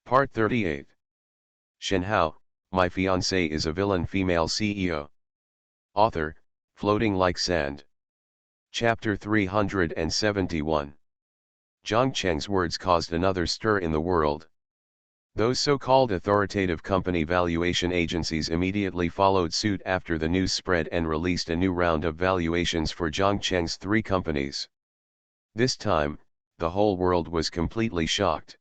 Part 38. Shenhao, My Fiancée is a Villain Female CEO. Author, Floating Like Sand. Chapter 371. Zhang Cheng's words caused another stir in the world. Those so-called authoritative company valuation agencies immediately followed suit after the news spread and released a new round of valuations for Zhang Cheng's three companies. This time, the whole world was completely shocked.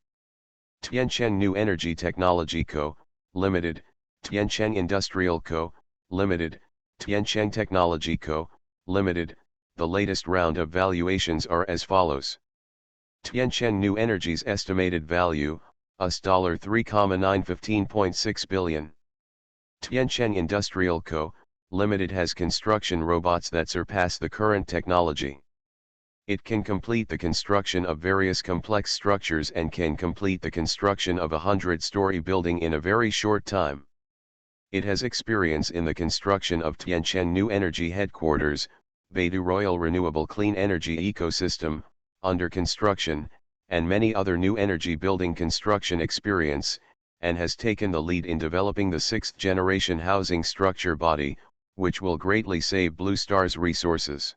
Tiancheng New Energy Technology Co., Limited, Tiancheng Industrial Co., Limited, Tiancheng Technology Co., Limited. The latest round of valuations are as follows. Tiancheng New Energy's estimated value, US $3,915.6 billion. Tiancheng Industrial Co., Limited has construction robots that surpass the current technology. It can complete the construction of various complex structures and can complete the construction of a 100-story building in a very short time. It has experience in the construction of Tiancheng New Energy Headquarters, Beidou Royal Renewable Clean Energy Ecosystem, under construction, and many other new energy building construction experience, and has taken the lead in developing the 6th-generation housing structure body, which will greatly save Blue Star's resources.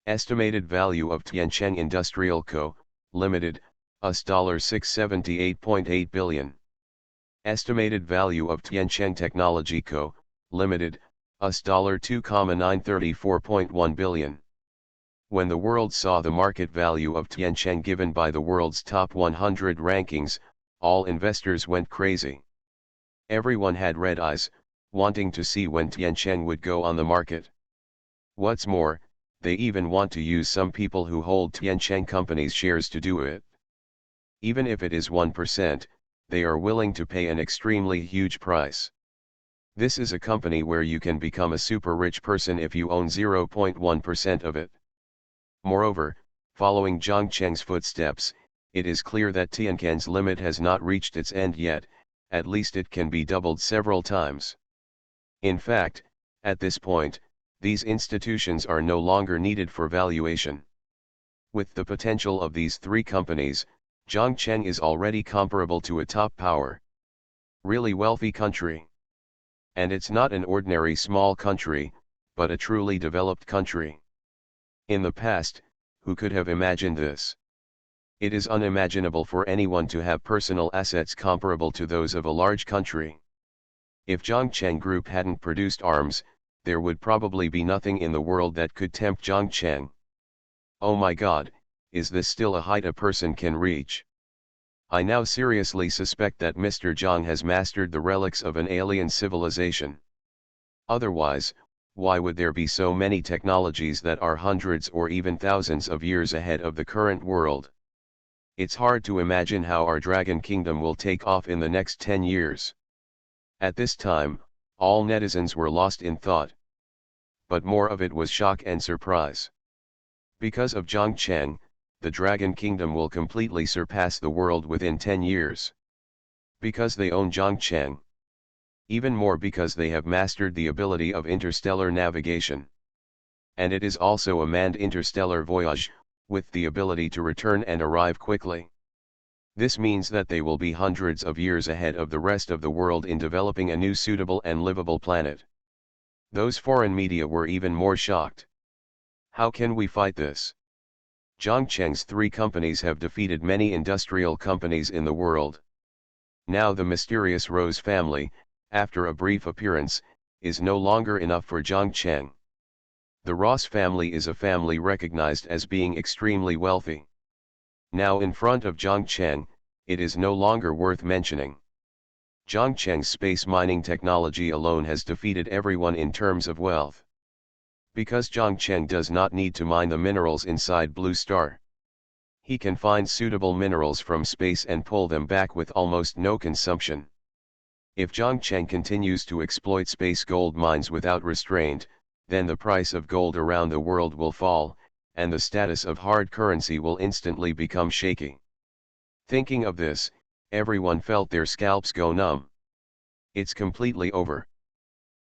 Estimated value of Tiancheng Industrial Co., Limited, US $678.8 billion. Estimated value of Tiancheng Technology Co., Limited, US $2,934.1 billion. When the world saw the market value of Tiancheng given by the world's top 100 rankings, all investors went crazy. Everyone had red eyes, wanting to see when Tiancheng would go on the market. What's more, they even want to use some people who hold Tiancheng companies' shares to do it. Even if it is 1%, they are willing to pay an extremely huge price. This is a company where you can become a super rich person if you own 0.1% of it. Moreover, following Zhang Cheng's footsteps, it is clear that Tiancheng's limit has not reached its end yet, at least it can be doubled several times. In fact, at this point, these institutions are no longer needed for valuation. With the potential of these three companies, Zhang Cheng is already comparable to a top power. Really wealthy country. And it's not an ordinary small country, but a truly developed country. In the past, who could have imagined this? It is unimaginable for anyone to have personal assets comparable to those of a large country. If Zhang Cheng Group hadn't produced arms, there would probably be nothing in the world that could tempt Zhang Cheng. Oh my God, is this still a height a person can reach? I now seriously suspect that Mr. Zhang has mastered the relics of an alien civilization. Otherwise, why would there be so many technologies that are hundreds or even thousands of years ahead of the current world? It's hard to imagine how our Dragon Kingdom will take off in the next 10 years. At this time, all netizens were lost in thought. But more of it was shock and surprise. Because of Zhang Cheng, the Dragon Kingdom will completely surpass the world within 10 years. Because they own Zhang Cheng. Even more because they have mastered the ability of interstellar navigation. And it is also a manned interstellar voyage, with the ability to return and arrive quickly. This means that they will be hundreds of years ahead of the rest of the world in developing a new suitable and livable planet. Those foreign media were even more shocked. How can we fight this? Zhang Cheng's three companies have defeated many industrial companies in the world. Now the mysterious Rose family, after a brief appearance, is no longer enough for Zhang Cheng. The Ross family is a family recognized as being extremely wealthy. Now in front of Zhang Cheng, it is no longer worth mentioning. Zhang Cheng's space mining technology alone has defeated everyone in terms of wealth. Because Zhang Cheng does not need to mine the minerals inside Blue Star. He can find suitable minerals from space and pull them back with almost no consumption. If Zhang Cheng continues to exploit space gold mines without restraint, then the price of gold around the world will fall, and the status of hard currency will instantly become shaky. Thinking of this, everyone felt their scalps go numb. It's completely over.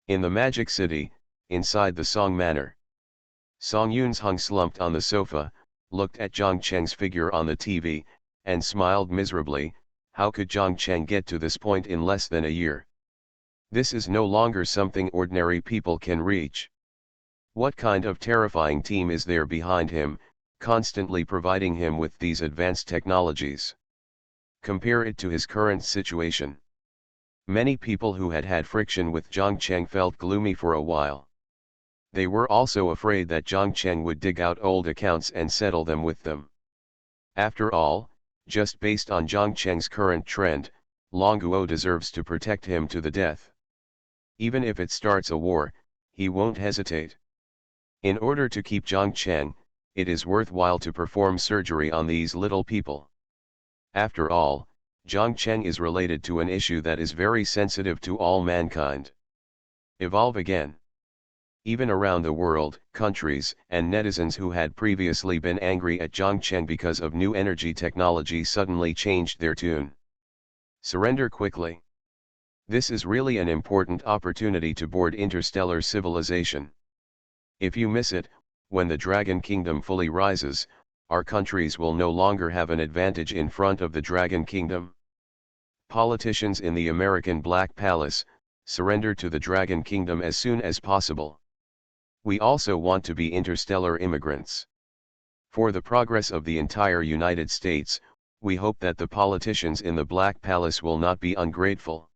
In the Magic City, inside the Song Manor, Song Yun's hung slumped on the sofa, looked at Zhang Cheng's figure on the TV, and smiled miserably. How could Zhang Cheng get to this point in less than a year? This is no longer something ordinary people can reach. What kind of terrifying team is there behind him, constantly providing him with these advanced technologies? Compare it to his current situation. Many people who had had friction with Zhang Cheng felt gloomy for a while. They were also afraid that Zhang Cheng would dig out old accounts and settle them with them. After all, just based on Zhang Cheng's current trend, Long Guo deserves to protect him to the death. Even if it starts a war, he won't hesitate. In order to keep Zhang Cheng, it is worthwhile to perform surgery on these little people. After all, Zhang Cheng is related to an issue that is very sensitive to all mankind. Evolve again. Even around the world, countries and netizens who had previously been angry at Zhang Cheng because of new energy technology suddenly changed their tune. Surrender quickly. This is really an important opportunity to board interstellar civilization. If you miss it, when the Dragon Kingdom fully rises, our countries will no longer have an advantage in front of the Dragon Kingdom. Politicians in the American Black Palace, surrender to the Dragon Kingdom as soon as possible. We also want to be interstellar immigrants. For the progress of the entire United States, we hope that the politicians in the Black Palace will not be ungrateful.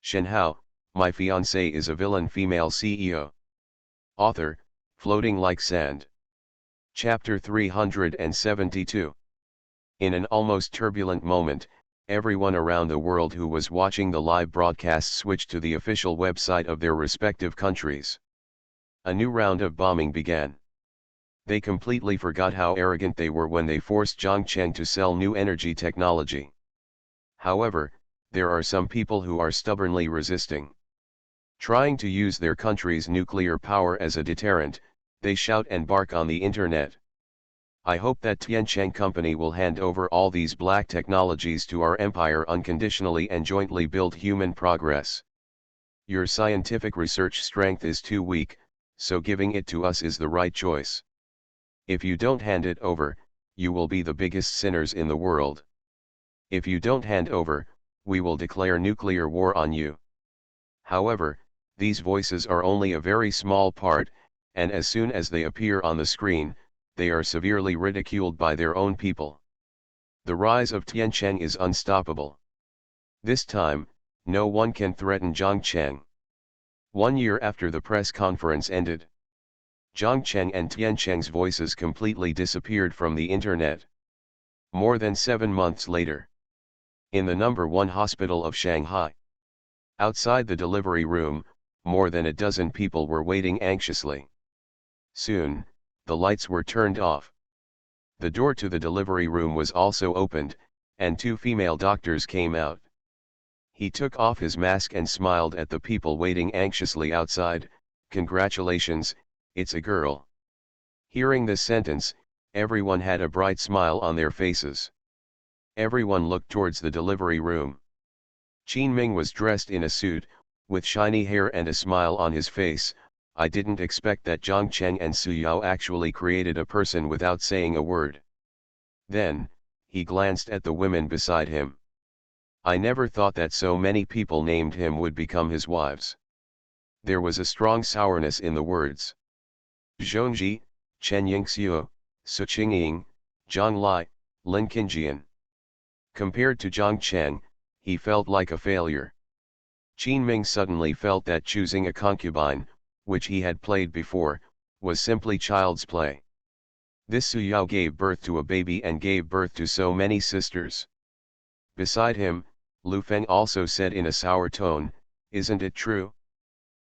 Shenhao, my fiancée is a villain female CEO. Author, Floating Like Sand. Chapter 372. In an almost turbulent moment, everyone around the world who was watching the live broadcast switched to the official website of their respective countries. A new round of bombing began. They completely forgot how arrogant they were when they forced Zhang Cheng to sell new energy technology. However, there are some people who are stubbornly resisting. Trying to use their country's nuclear power as a deterrent, they shout and bark on the internet. I hope that Tiancheng Company will hand over all these black technologies to our empire unconditionally and jointly build human progress. Your scientific research strength is too weak, so giving it to us is the right choice. If you don't hand it over, you will be the biggest sinners in the world. If you don't hand over, we will declare nuclear war on you. However, these voices are only a very small part, and as soon as they appear on the screen, they are severely ridiculed by their own people. The rise of Tiancheng is unstoppable. This time, no one can threaten Zhang Cheng. 1 year after the press conference ended, Zhang Cheng and Tiancheng's voices completely disappeared from the internet. More than 7 months later, in the #1 hospital of Shanghai, outside the delivery room, more than a dozen people were waiting anxiously. Soon, the lights were turned off. The door to the delivery room was also opened, and 2 female doctors came out. He took off his mask and smiled at the people waiting anxiously outside. "Congratulations, it's a girl." Hearing this sentence, everyone had a bright smile on their faces. Everyone looked towards the delivery room. Qin Ming was dressed in a suit, with shiny hair and a smile on his face. "I didn't expect that Zhang Cheng and Su Yao actually created a person without saying a word." Then, he glanced at the women beside him. "I never thought that so many people named him would become his wives." There was a strong sourness in the words. Zhongji, Chen Yingxiu, Su Qingying, Zhang Lai, Lin Qinjian. Compared to Zhang Cheng, he felt like a failure. Qin Ming suddenly felt that choosing a concubine, which he had played before, was simply child's play. This Su Yao gave birth to a baby and gave birth to so many sisters. Beside him, Lu Feng also said in a sour tone, "Isn't it true?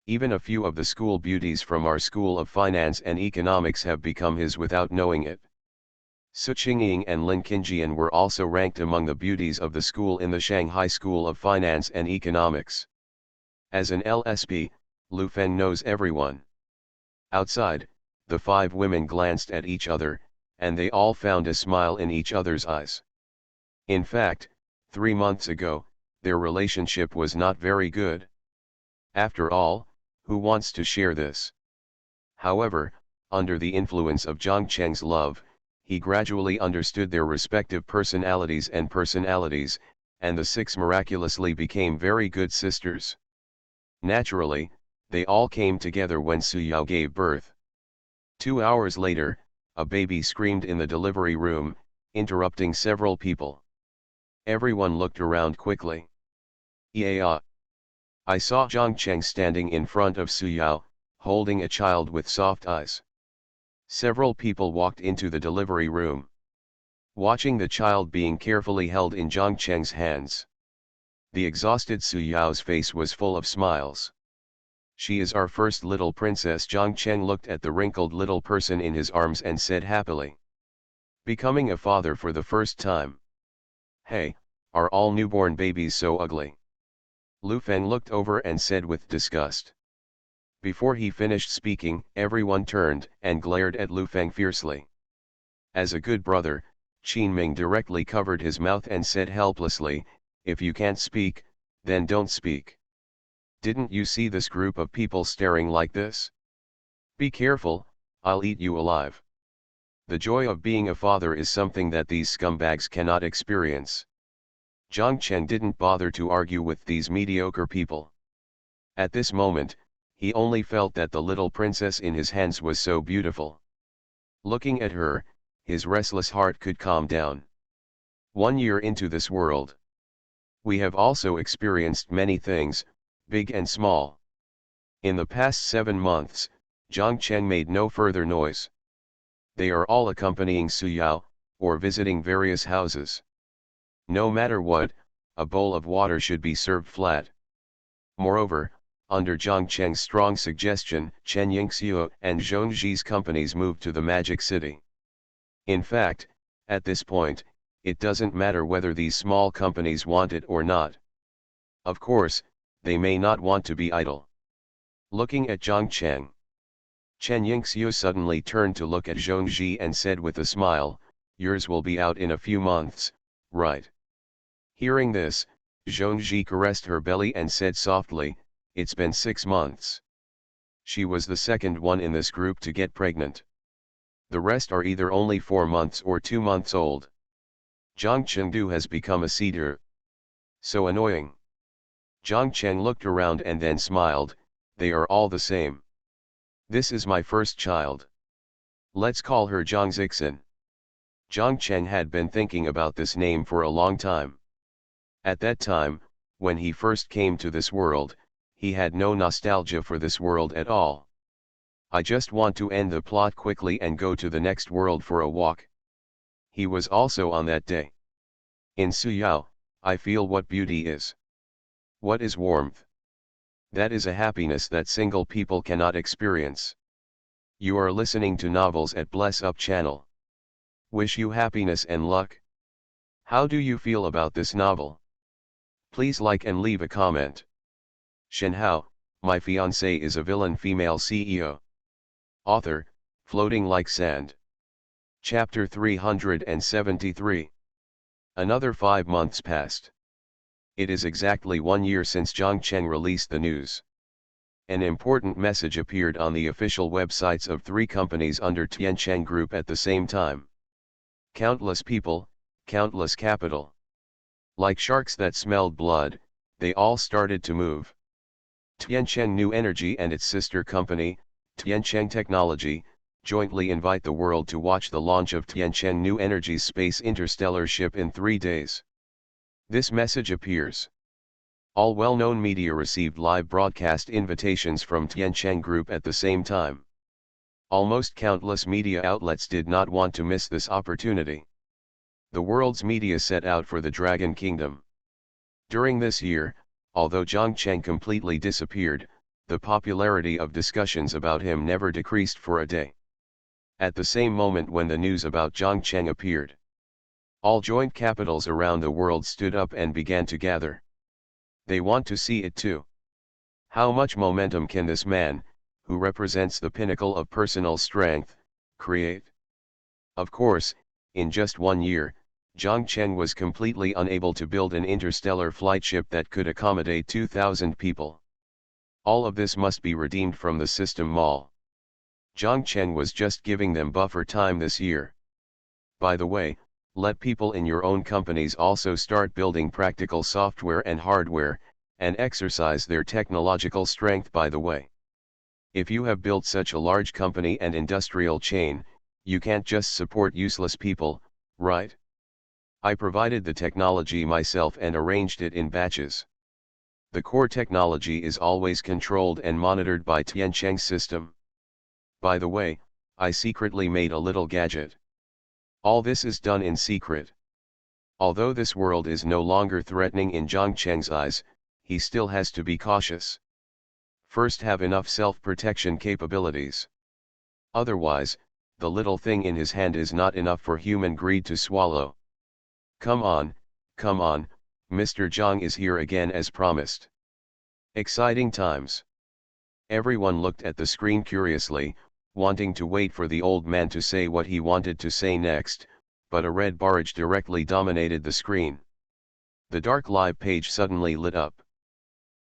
Even a few of the school beauties from our School of Finance and Economics have become his without knowing it." Su Qingying and Lin Qinjian were also ranked among the beauties of the school in the Shanghai School of Finance and Economics. As an LSP, Lu Feng knows everyone. Outside, the 5 women glanced at each other, and they all found a smile in each other's eyes. In fact, 3 months ago, their relationship was not very good. After all, who wants to share this? However, under the influence of Zhang Cheng's love, he gradually understood their respective personalities, and the six miraculously became very good sisters. Naturally, they all came together when Suyao gave birth. 2 hours later, a baby screamed in the delivery room, interrupting several people. Everyone looked around quickly. Yeah. I saw Zhangcheng standing in front of Suyao, holding a child with soft eyes. Several people walked into the delivery room, watching the child being carefully held in Zhangcheng's hands. The exhausted Suyao's face was full of smiles. She is our first little princess. Zhangcheng looked at the wrinkled little person in his arms and said happily. Becoming a father for the first time. Hey, are all newborn babies so ugly? Lu Feng looked over and said with disgust. Before he finished speaking, everyone turned and glared at Lu Feng fiercely. As a good brother, Qin Ming directly covered his mouth and said helplessly, if you can't speak, then don't speak. Didn't you see this group of people staring like this? Be careful, I'll eat you alive. The joy of being a father is something that these scumbags cannot experience. Zhangcheng didn't bother to argue with these mediocre people. At this moment, he only felt that the little princess in his hands was so beautiful. Looking at her, his restless heart could calm down. 1 year into this world. We have also experienced many things, big and small. In the past 7 months, Zhangcheng made no further noise. They are all accompanying Suyao, or visiting various houses. No matter what, a bowl of water should be served flat. Moreover, under Zhangcheng's strong suggestion, Chen Yingxiu and Zhongji's companies moved to the Magic City. In fact, at this point, it doesn't matter whether these small companies want it or not. Of course, they may not want to be idle. Looking at Zhangcheng, Chen Yingxiu suddenly turned to look at Zhongji and said with a smile, yours will be out in a few months, right? Hearing this, Zhongji caressed her belly and said softly, it's been 6 months. She was the second one in this group to get pregnant. The rest are either only 4 months or 2 months old. Zhang Chengdu has become a cedar. So annoying. Zhang Cheng looked around and then smiled, they are all the same. This is my first child. Let's call her Zhang Zixin. Zhang Cheng had been thinking about this name for a long time. At that time, when he first came to this world, he had no nostalgia for this world at all. I just want to end the plot quickly and go to the next world for a walk. He was also on that day. In Suyao, I feel what beauty is. What is warmth? That is a happiness that single people cannot experience. You are listening to novels at Bless Up channel. Wish you happiness and luck. How do you feel about this novel? Please like and leave a comment. Shenhao, my fiancée is a villain female CEO. Author, Floating Like Sand. Chapter 373. Another 5 months passed. It is exactly 1 year since Zhangcheng released the news. An important message appeared on the official websites of 3 companies under Tiancheng Group at the same time. Countless people, countless capital. Like sharks that smelled blood, they all started to move. Tiancheng New Energy and its sister company, Tiancheng Technology, jointly invite the world to watch the launch of Tiancheng New Energy's space interstellar ship in 3 days. This message appears. All well-known media received live broadcast invitations from Tiancheng Group at the same time. Almost countless media outlets did not want to miss this opportunity. The world's media set out for the Dragon Kingdom. During this year, although Zhangcheng completely disappeared, the popularity of discussions about him never decreased for a day. At the same moment when the news about Zhangcheng appeared, all joint capitals around the world stood up and began to gather. They want to see it too. How much momentum can this man, who represents the pinnacle of personal strength, create? Of course, in just 1 year, Zhangcheng was completely unable to build an interstellar flight ship that could accommodate 2,000 people. All of this must be redeemed from the system mall. Zhangcheng was just giving them buffer time this year. By the way, Let people in your own companies also start building practical software and hardware, and exercise their technological strength by the way. If you have built such a large company and industrial chain, you can't just support useless people, right? I provided the technology myself and arranged it in batches. The core technology is always controlled and monitored by Tiancheng's system. By the way, I secretly made a little gadget. All this is done in secret. Although this world is no longer threatening in Zhangcheng's eyes, he still has to be cautious. First, have enough self-protection capabilities. Otherwise, the little thing in his hand is not enough for human greed to swallow. Come on, Mr. Zhang is here again as promised. Exciting times. Everyone looked at the screen curiously, wanting to wait for the old man to say what he wanted to say next, but a red barrage directly dominated the screen. The dark live page suddenly lit up.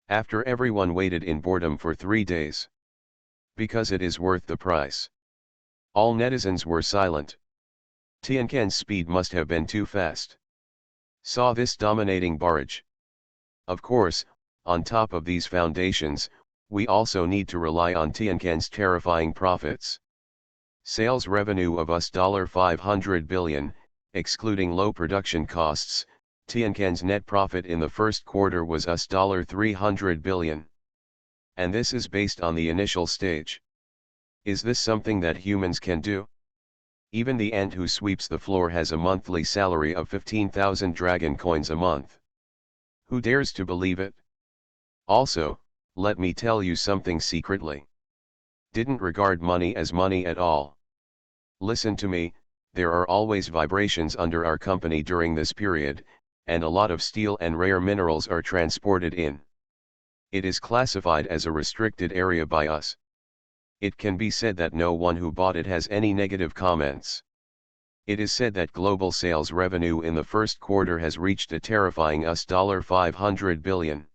After everyone waited in boredom for 3 days. Because it is worth the price. All netizens were silent. Tianquan's speed must have been too fast. Saw this dominating barrage. Of course, on top of these foundations, we also need to rely on Tianquan's terrifying profits. Sales revenue of $500 billion, excluding low production costs, Tianquan's net profit in the first quarter was $300 billion. And this is based on the initial stage. Is this something that humans can do? Even the ant who sweeps the floor has a monthly salary of 15,000 dragon coins a month. Who dares to believe it? Also, let me tell you something secretly. Didn't regard money as money at all. Listen to me, there are always vibrations under our company during this period, and a lot of steel and rare minerals are transported in. It is classified as a restricted area by us. It can be said that no one who bought it has any negative comments. It is said that global sales revenue in the first quarter has reached a terrifying $500 billion.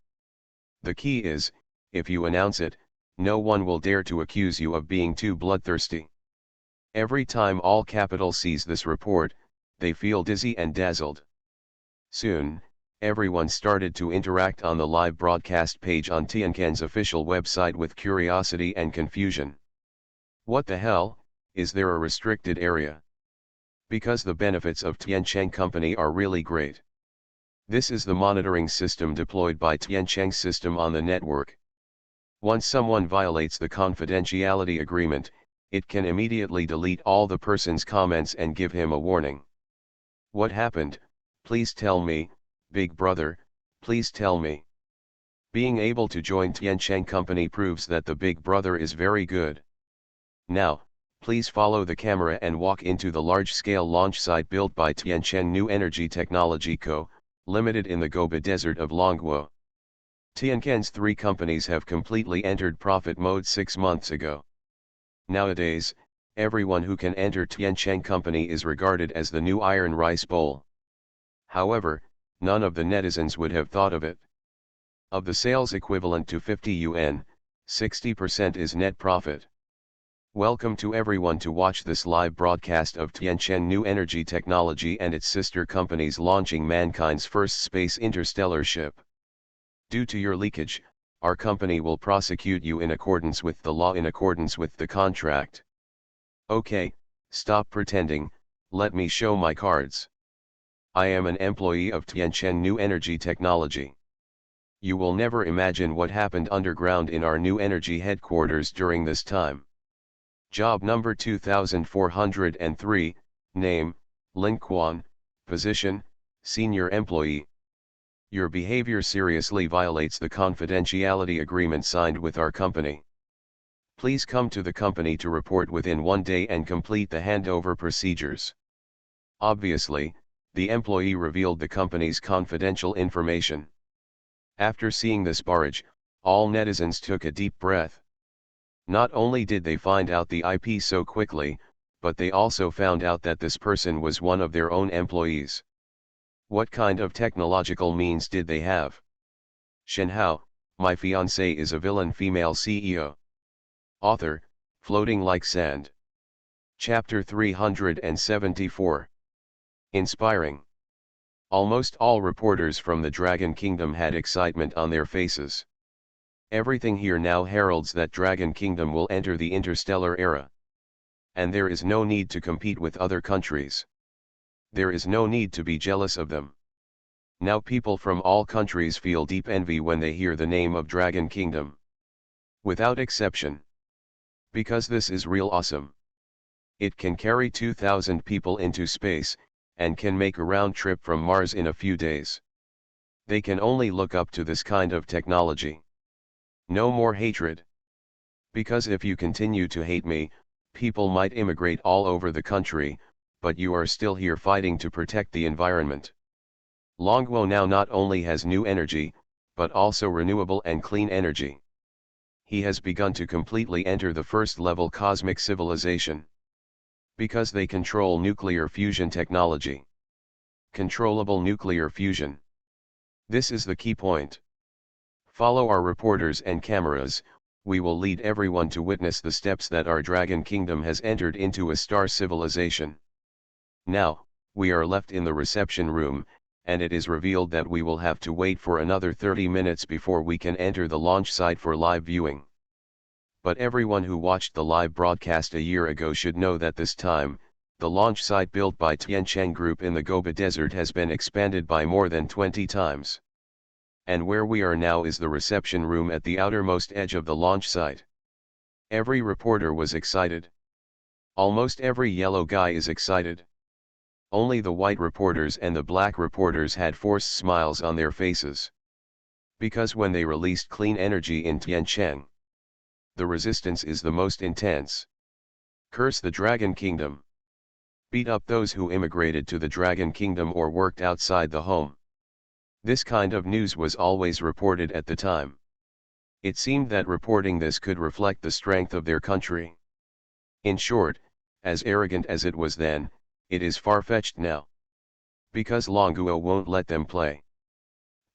The key is, if you announce it, no one will dare to accuse you of being too bloodthirsty. Every time all capital sees this report, they feel dizzy and dazzled. Soon, everyone started to interact on the live broadcast page on Tianquan's official website with curiosity and confusion. What the hell, is there a restricted area? Because the benefits of Tiancheng Company are really great. This is the monitoring system deployed by Tiancheng's system on the network. Once someone violates the confidentiality agreement, it can immediately delete all the person's comments and give him a warning. What happened? Please tell me, Big Brother, please tell me. Being able to join Tiancheng Company proves that the Big Brother is very good. Now, please follow the camera and walk into the large-scale launch site built by Tiancheng New Energy Technology Co., Limited in the Gobi Desert of Longguo. Tianquan's 3 companies have completely entered profit mode 6 months ago. Nowadays, everyone who can enter Tiancheng Company is regarded as the new iron rice bowl. However, none of the netizens would have thought of it. Of the sales equivalent to 50 yuan, 60% is net profit. Welcome to everyone to watch this live broadcast of Tiancheng New Energy Technology and its sister companies launching mankind's first space interstellar ship. Due to your leakage, our company will prosecute you in accordance with the law, in accordance with the contract. Okay, stop pretending, let me show my cards. I am an employee of Tiancheng New Energy Technology. You will never imagine what happened underground in our new energy headquarters during this time. Job number 2403, name, Lin Quan, position, senior employee. Your behavior seriously violates the confidentiality agreement signed with our company. Please come to the company to report within 1 day and complete the handover procedures. Obviously, the employee revealed the company's confidential information. After seeing this barrage, all netizens took a deep breath. Not only did they find out the IP so quickly, but they also found out that this person was one of their own employees. What kind of technological means did they have? Shenhao, my fiancée is a villain female CEO. Author, Floating Like Sand. Chapter 374. Inspiring. Almost all reporters from the Dragon Kingdom had excitement on their faces. Everything here now heralds that Dragon Kingdom will enter the interstellar era. And there is no need to compete with other countries. There is no need to be jealous of them. Now people from all countries feel deep envy when they hear the name of Dragon Kingdom. Without exception. Because this is real awesome. It can carry 2,000 people into space, and can make a round trip from Mars in a few days. They can only look up to this kind of technology. No more hatred. Because if you continue to hate me, people might immigrate all over the country, but you are still here fighting to protect the environment. Longguo now not only has new energy, but also renewable and clean energy. He has begun to completely enter the first-level cosmic civilization. Because they control nuclear fusion technology. Controllable nuclear fusion. This is the key point. Follow our reporters and cameras, we will lead everyone to witness the steps that our Dragon Kingdom has entered into a star civilization. Now, we are left in the reception room, and it is revealed that we will have to wait for another 30 minutes before we can enter the launch site for live viewing. But everyone who watched the live broadcast a year ago should know that this time, the launch site built by Tiancheng Group in the Gobi Desert has been expanded by more than 20 times. And where we are now is the reception room at the outermost edge of the launch site. Every reporter was excited. Almost every yellow guy is excited. Only the white reporters and the black reporters had forced smiles on their faces. Because when they released clean energy in Tiancheng, the resistance is the most intense. Curse the Dragon Kingdom. Beat up those who immigrated to the Dragon Kingdom or worked outside the home. This kind of news was always reported at the time. It seemed that reporting this could reflect the strength of their country. In short, as arrogant as it was then, it is far-fetched now. Because Longguo won't let them play.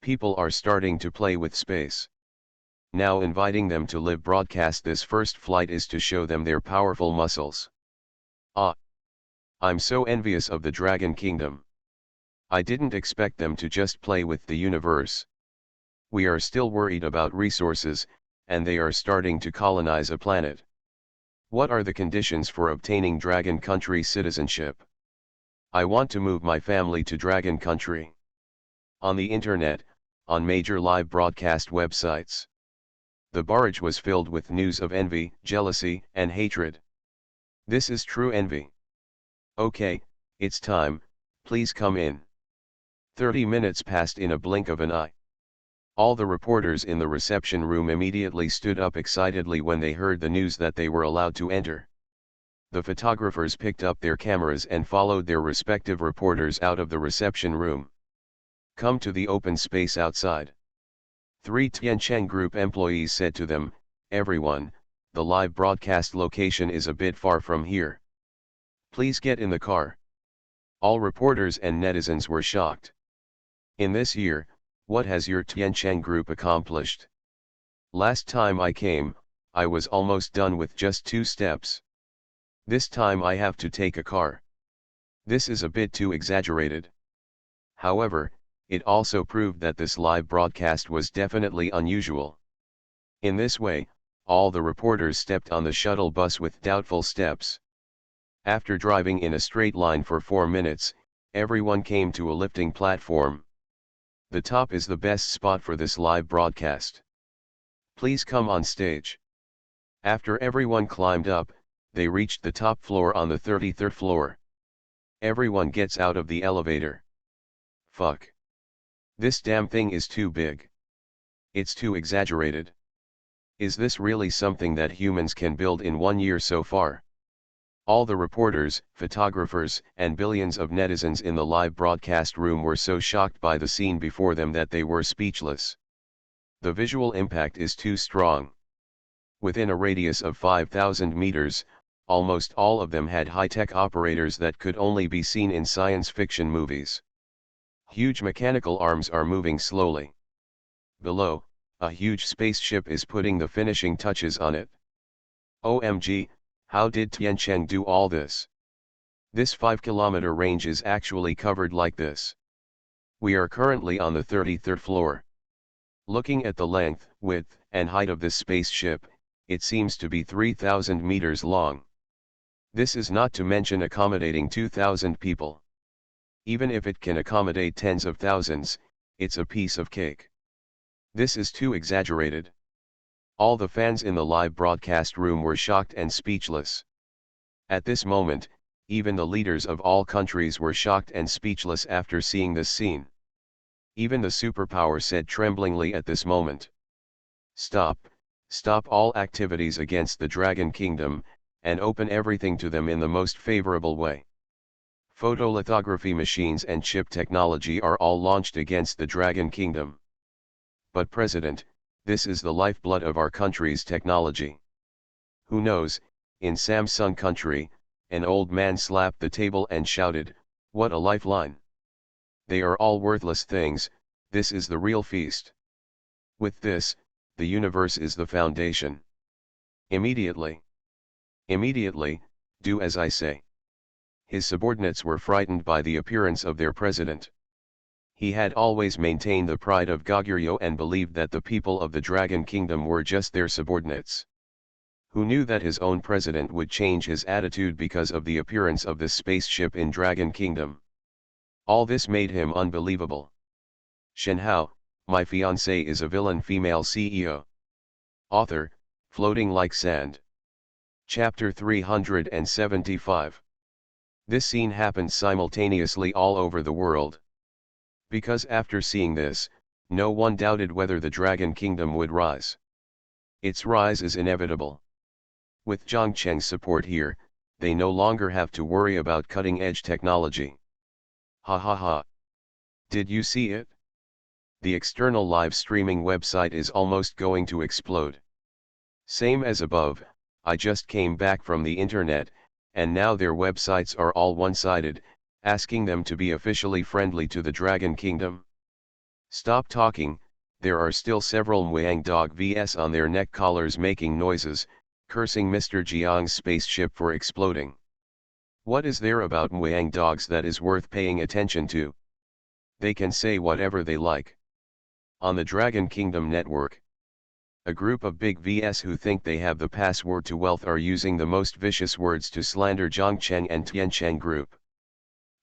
People are starting to play with space. Now inviting them to live broadcast this first flight is to show them their powerful muscles. Ah! I'm so envious of the Dragon Kingdom. I didn't expect them to just play with the universe. We are still worried about resources, and they are starting to colonize a planet. What are the conditions for obtaining Dragon Country citizenship? I want to move my family to Dragon Country. On the internet, on major live broadcast websites. The barrage was filled with news of envy, jealousy, and hatred. This is true envy. Okay, it's time, please come in. 30 minutes passed in a blink of an eye. All the reporters in the reception room immediately stood up excitedly when they heard the news that they were allowed to enter. The photographers picked up their cameras and followed their respective reporters out of the reception room. Come to the open space outside. 3 Tiancheng Group employees said to them, everyone, the live broadcast location is a bit far from here. Please get in the car. All reporters and netizens were shocked. In this year, what has your Tiancheng Group accomplished? Last time I came, I was almost done with just 2 steps. This time I have to take a car. This is a bit too exaggerated. However, it also proved that this live broadcast was definitely unusual. In this way, all the reporters stepped on the shuttle bus with doubtful steps. After driving in a straight line for 4 minutes, everyone came to a lifting platform. The top is the best spot for this live broadcast. Please come on stage. After everyone climbed up, they reached the top floor on the 33rd floor. Everyone gets out of the elevator. Fuck. This damn thing is too big. It's too exaggerated. Is this really something that humans can build in 1 year so far? All the reporters, photographers, and billions of netizens in the live broadcast room were so shocked by the scene before them that they were speechless. The visual impact is too strong. Within a radius of 5,000 meters, almost all of them had high-tech operators that could only be seen in science fiction movies. Huge mechanical arms are moving slowly. Below, a huge spaceship is putting the finishing touches on it. OMG, how did Tiancheng do all this? This 5-kilometer range is actually covered like this. We are currently on the 33rd floor. Looking at the length, width, and height of this spaceship, it seems to be 3,000 meters long. This is not to mention accommodating 2,000 people. Even if it can accommodate tens of thousands, it's a piece of cake. This is too exaggerated. All the fans in the live broadcast room were shocked and speechless. At this moment, even the leaders of all countries were shocked and speechless after seeing this scene. Even the superpower said tremblingly at this moment, "Stop, stop all activities against the Dragon Kingdom, and open everything to them in the most favorable way." Photolithography machines and chip technology are all launched against the Dragon Kingdom. But President, this is the lifeblood of our country's technology. Who knows, in Samsung country, an old man slapped the table and shouted, "What a lifeline! They are all worthless things, this is the real feast. With this, the universe is the foundation." Immediately, do as I say. His subordinates were frightened by the appearance of their president. He had always maintained the pride of Goguryeo and believed that the people of the Dragon Kingdom were just their subordinates. Who knew that his own president would change his attitude because of the appearance of this spaceship in Dragon Kingdom? All this made him unbelievable. Shenhao, my fiancée is a villain female CEO. Author, Floating Like Sand. Chapter 375. This scene happened simultaneously all over the world. Because after seeing this, no one doubted whether the Dragon Kingdom would rise. Its rise is inevitable. With Zhang Cheng's support here, they no longer have to worry about cutting-edge technology. Ha ha ha. Did you see it? The external live streaming website is almost going to explode. Same as above, I just came back from the internet, and now their websites are all one-sided, asking them to be officially friendly to the Dragon Kingdom. Stop talking, there are still several Muang Dog vs on their neck collars making noises, cursing Mr. Jiang's spaceship for exploding. What is there about Muang Dogs that is worth paying attention to? They can say whatever they like. On the Dragon Kingdom network, a group of big vs who think they have the password to wealth are using the most vicious words to slander Zhangcheng and Tiancheng group.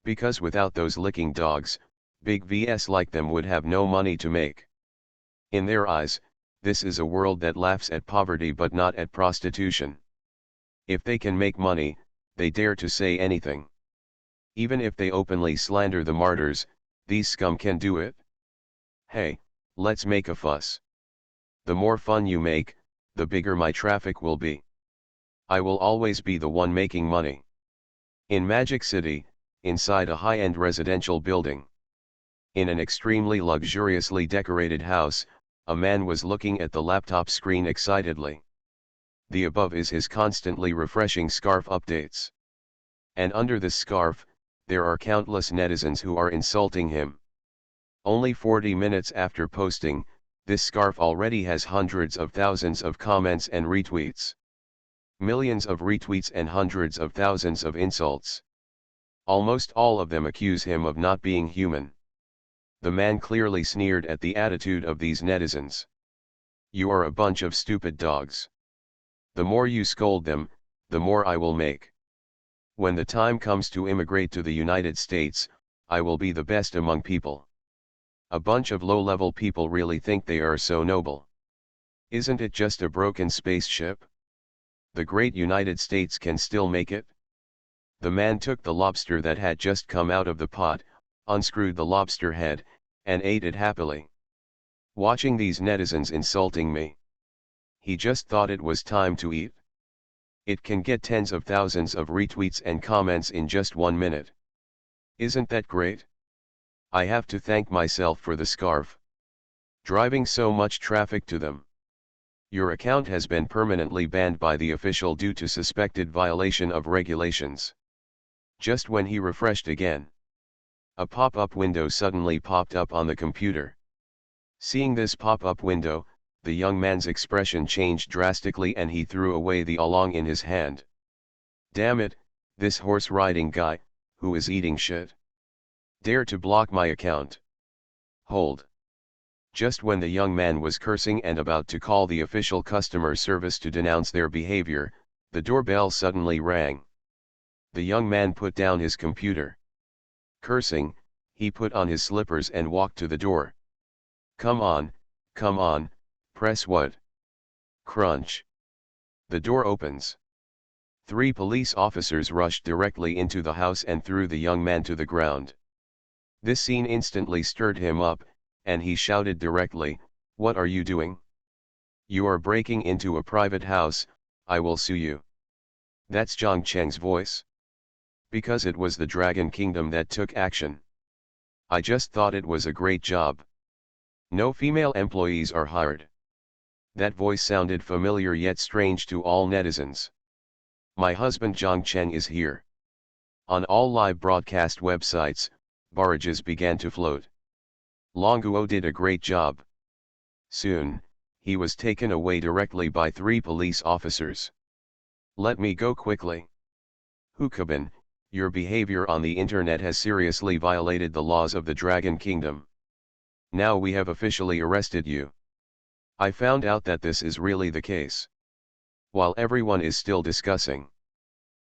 Because without those licking dogs, big vs like them would have no money to make. In their eyes, this is a world that laughs at poverty but not at prostitution. If they can make money, they dare to say anything. Even if they openly slander the martyrs, these scum can do it. Hey, let's make a fuss. The more fun you make, the bigger my traffic will be. I will always be the one making money. In Magic City, inside a high-end residential building. In an extremely luxuriously decorated house, a man was looking at the laptop screen excitedly. The above is his constantly refreshing scarf updates. And under this scarf, there are countless netizens who are insulting him. Only 40 minutes after posting, this scarf already has hundreds of thousands of comments and retweets. Millions of retweets and hundreds of thousands of insults. Almost all of them accuse him of not being human. The man clearly sneered at the attitude of these netizens. You are a bunch of stupid dogs. The more you scold them, the more I will make. When the time comes to immigrate to the United States, I will be the best among people. A bunch of low-level people really think they are so noble. Isn't it just a broken spaceship? The great United States can still make it. The man took the lobster that had just come out of the pot, unscrewed the lobster head, and ate it happily. Watching these netizens insulting me, he just thought it was time to eat. It can get tens of thousands of retweets and comments in just 1 minute. Isn't that great? I have to thank myself for the scarf. Driving so much traffic to them. Your account has been permanently banned by the official due to suspected violation of regulations. Just when he refreshed again, a pop-up window suddenly popped up on the computer. Seeing this pop-up window, the young man's expression changed drastically and he threw away the along in his hand. Damn it, This horse-riding guy, who is eating shit. Dare to block my account. Hold. Just when the young man was cursing and about to call the official customer service to denounce their behavior, the doorbell suddenly rang. The young man put down his computer. Cursing, he put on his slippers and walked to the door. Come on, press what? Crunch. The door opens. 3 police officers rushed directly into the house and threw the young man to the ground. This scene instantly stirred him up, and he shouted directly, "What are you doing? You are breaking into a private house, I will sue you." That's Zhang Cheng's voice. Because it was the Dragon Kingdom that took action. I just thought it was a great job. No female employees are hired. That voice sounded familiar yet strange to all netizens. My husband Zhang Cheng is here. On all live broadcast websites, barrages began to float. Longuo did a great job. Soon, he was taken away directly by 3 police officers. Let me go quickly. Hukabin, your behavior on the internet has seriously violated the laws of the Dragon Kingdom. Now we have officially arrested you. I found out that this is really the case. While everyone is still discussing.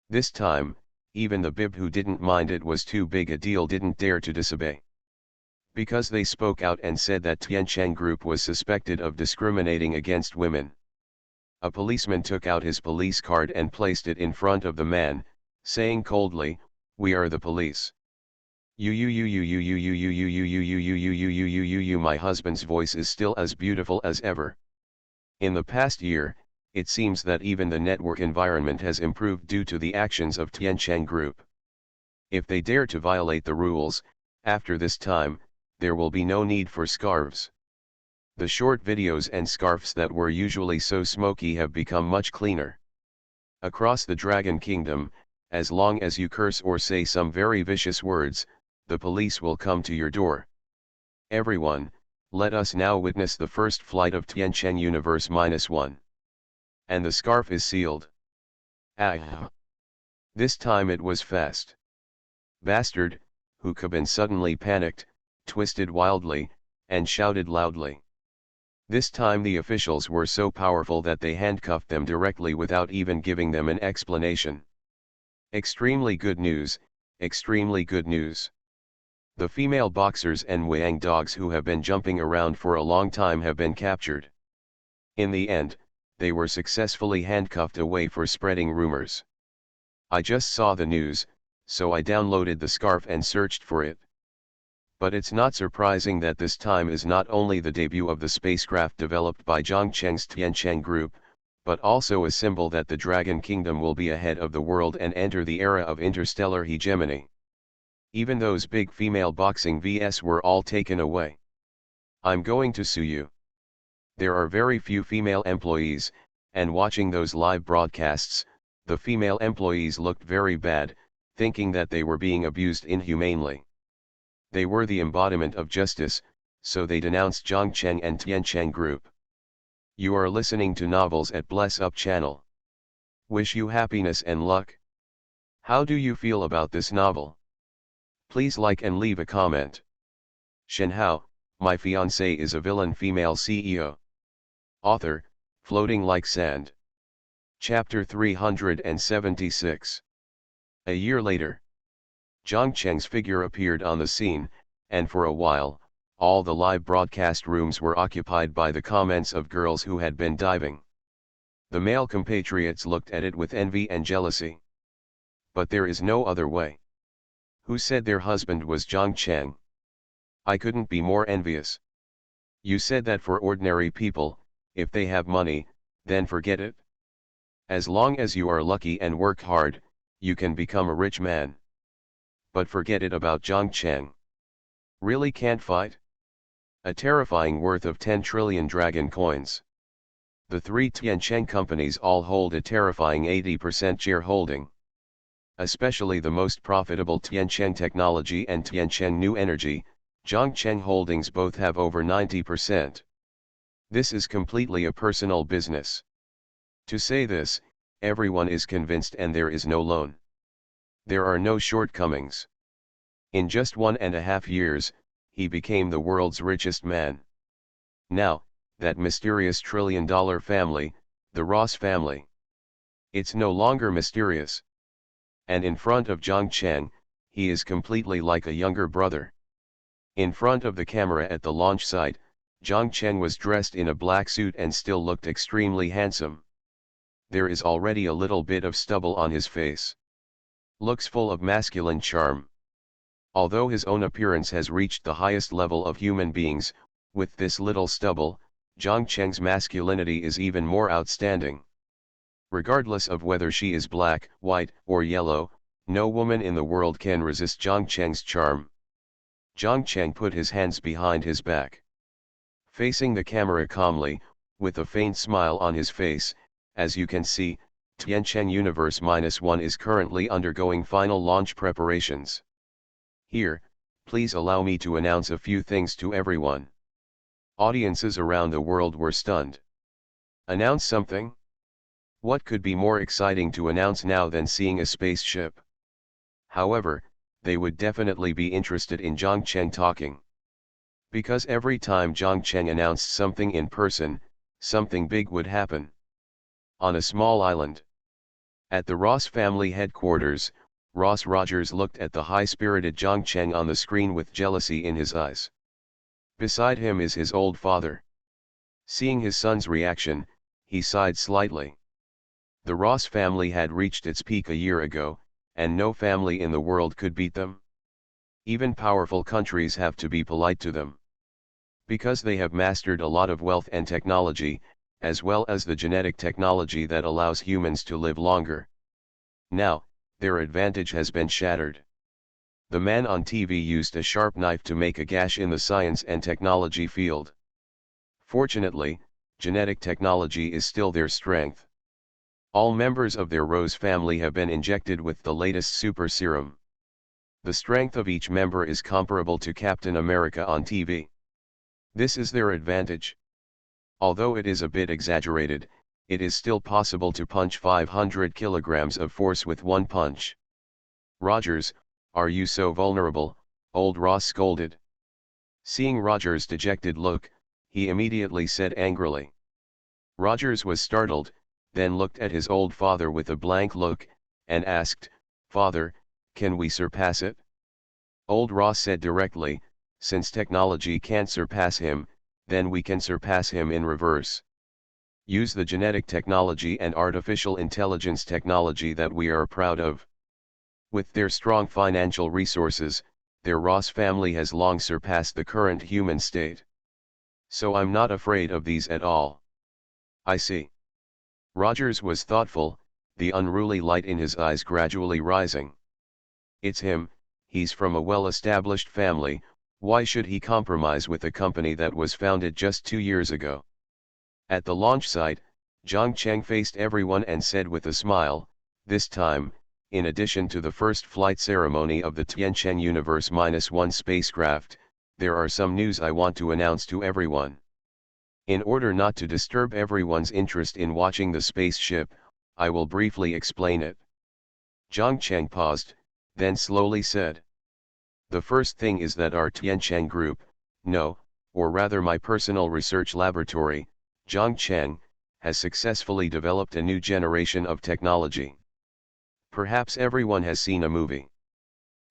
This time, even the bib who didn't mind it was too big a deal didn't dare to disobey. Because they spoke out and said that Tiancheng Group was suspected of discriminating against women. A policeman took out his police card and placed it in front of the man, saying coldly, "We are the police." My husband's voice is still as beautiful as ever. In the past year, it seems that even the network environment has improved due to the actions of Tiancheng Group. If they dare to violate the rules, after this time, there will be no need for scarves. The short videos and scarves that were usually so smoky have become much cleaner. Across the Dragon Kingdom, as long as you curse or say some very vicious words, the police will come to your door. Everyone, let us now witness the first flight of Tiancheng Universe -1. And the scarf is sealed. Ah! This time it was fast. Bastard, Hukabin suddenly panicked, twisted wildly, and shouted loudly. This time the officials were so powerful that they handcuffed them directly without even giving them an explanation. Extremely good news, extremely good news. The female boxers and Wang dogs who have been jumping around for a long time have been captured. In the end, they were successfully handcuffed away for spreading rumors. I just saw the news, so I downloaded the scarf and searched for it. But it's not surprising that this time is not only the debut of the spacecraft developed by Zhang Cheng's Tiancheng Group, but also a symbol that the Dragon Kingdom will be ahead of the world and enter the era of interstellar hegemony. Even those big female boxing vs were all taken away. I'm going to sue you. There are very few female employees, and watching those live broadcasts, the female employees looked very bad, thinking that they were being abused inhumanely. They were the embodiment of justice, so they denounced Zhang Cheng and Tiancheng Group. You are listening to Novels at Bless Up channel. Wish you happiness and luck. How do you feel about this novel? Please like and leave a comment. Shenhao, my fiancée is a villain female CEO. Author, Floating Like Sand. Chapter 376. A year later. Zhang Cheng's figure appeared on the scene, and for a while, all the live broadcast rooms were occupied by the comments of girls who had been diving. The male compatriots looked at it with envy and jealousy. But there is no other way. Who said their husband was Zhang Cheng? I couldn't be more envious. You said that for ordinary people, if they have money, then forget it. As long as you are lucky and work hard, you can become a rich man. But forget it about Zhang Cheng. Really can't fight? A terrifying worth of 10 trillion dragon coins. The 3 Tiancheng companies all hold a terrifying 80% shareholding. Especially the most profitable Tiancheng Technology and Tiancheng New Energy, Zhang Cheng Holdings both have over 90%. This is completely a personal business. To say this, everyone is convinced and there is no loan. There are no shortcomings. In just 1.5 years, he became the world's richest man. Now, that mysterious trillion-dollar family, the Ross family. It's no longer mysterious. And in front of Zhang Cheng, he is completely like a younger brother. In front of the camera at the launch site, Zhang Cheng was dressed in a black suit and still looked extremely handsome. There is already a little bit of stubble on his face. Looks full of masculine charm. Although his own appearance has reached the highest level of human beings, with this little stubble, Zhang Cheng's masculinity is even more outstanding. Regardless of whether she is black, white, or yellow, no woman in the world can resist Zhang Cheng's charm. Zhang Cheng put his hands behind his back. Facing the camera calmly, with a faint smile on his face, as you can see, Tiancheng Universe -1 is currently undergoing final launch preparations. Here, please allow me to announce a few things to everyone. Audiences around the world were stunned. Announce something? What could be more exciting to announce now than seeing a spaceship? However, they would definitely be interested in Zhang Cheng talking. Because every time Zhang Cheng announced something in person, something big would happen. On a small island. At the Ross family headquarters, Ross Rogers looked at the high-spirited Zhang Cheng on the screen with jealousy in his eyes. Beside him is his old father. Seeing his son's reaction, he sighed slightly. The Ross family had reached its peak a year ago, and no family in the world could beat them. Even powerful countries have to be polite to them. Because they have mastered a lot of wealth and technology, as well as the genetic technology that allows humans to live longer. Now, their advantage has been shattered. The man on TV used a sharp knife to make a gash in the science and technology field. Fortunately, genetic technology is still their strength. All members of their Rose family have been injected with the latest super serum. The strength of each member is comparable to Captain America on TV. This is their advantage. Although it is a bit exaggerated, it is still possible to punch 500 kilograms of force with one punch. Rogers, are you so vulnerable? Old Ross scolded. Seeing Rogers' dejected look, he immediately said angrily. Rogers was startled, then looked at his old father with a blank look, and asked, "Father, can we surpass it?" Old Ross said directly, "Since technology can't surpass him, then we can surpass him in reverse. Use the genetic technology and artificial intelligence technology that we are proud of." With their strong financial resources, their Ross family has long surpassed the current human state. So I'm not afraid of these at all. I see. Rogers was thoughtful, the unruly light in his eyes gradually rising. It's him, he's from a well-established family. Why should he compromise with a company that was founded just 2 years ago? At the launch site, Zhang Cheng faced everyone and said with a smile, "This time, in addition to the first flight ceremony of the Tiancheng Universe -1 spacecraft, there are some news I want to announce to everyone. In order not to disturb everyone's interest in watching the spaceship, I will briefly explain it." Zhang Cheng paused, then slowly said, "The first thing is that our Tiancheng group, no, or rather my personal research laboratory, Zhang Cheng, has successfully developed a new generation of technology. Perhaps everyone has seen a movie.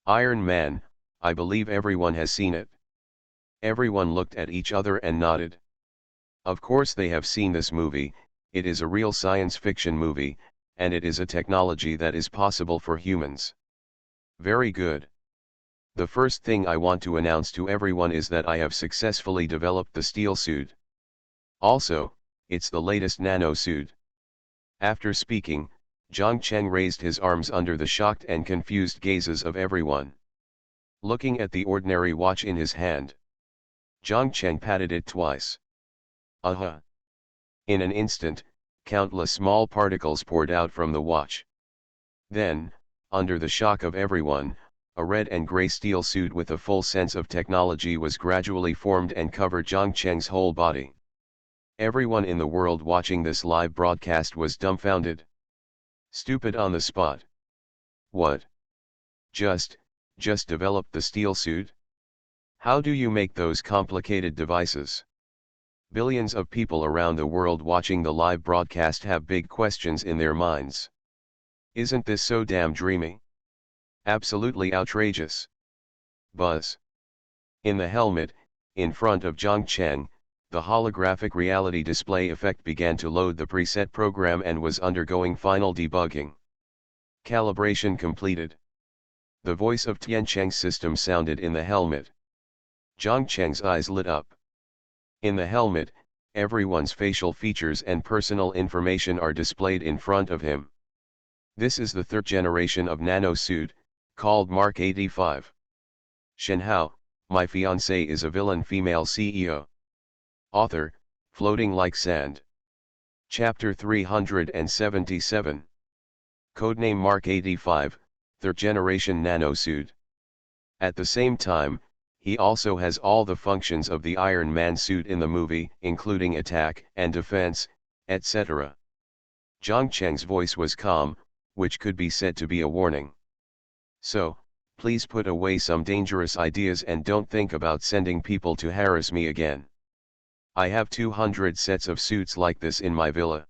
Iron Man, I believe everyone has seen it." Everyone looked at each other and nodded. Of course they have seen this movie. It is a real science fiction movie, and it is a technology that is possible for humans. Very good. The first thing I want to announce to everyone is that I have successfully developed the steel suit. Also, it's the latest nano suit. After speaking, Zhang Cheng raised his arms under the shocked and confused gazes of everyone. Looking at the ordinary watch in his hand, Zhang Cheng patted it twice. Aha! In an instant, countless small particles poured out from the watch. Then, under the shock of everyone, a red and gray steel suit with a full sense of technology was gradually formed and covered Zhang Cheng's whole body. Everyone in the world watching this live broadcast was dumbfounded. Stupid on the spot. What? Just, just develop the steel suit? How do you make those complicated devices? Billions of people around the world watching the live broadcast have big questions in their minds. Isn't this so damn dreamy? Absolutely outrageous. Buzz. In the helmet, in front of Zhang Cheng, the holographic reality display effect began to load the preset program and was undergoing final debugging. Calibration completed. The voice of Tiancheng's system sounded in the helmet. Zhang Cheng's eyes lit up. In the helmet, everyone's facial features and personal information are displayed in front of him. This is the third generation of nano suit, called Mark 85. Shenhao, my fiancée is a villain female CEO. Author, Floating Like Sand. Chapter 377. Codename Mark 85, third generation nano suit. At the same time, he also has all the functions of the Iron Man suit in the movie, including attack and defense, etc. Zhang Cheng's voice was calm, which could be said to be a warning. So, please put away some dangerous ideas and don't think about sending people to harass me again. I have 200 sets of suits like this in my villa.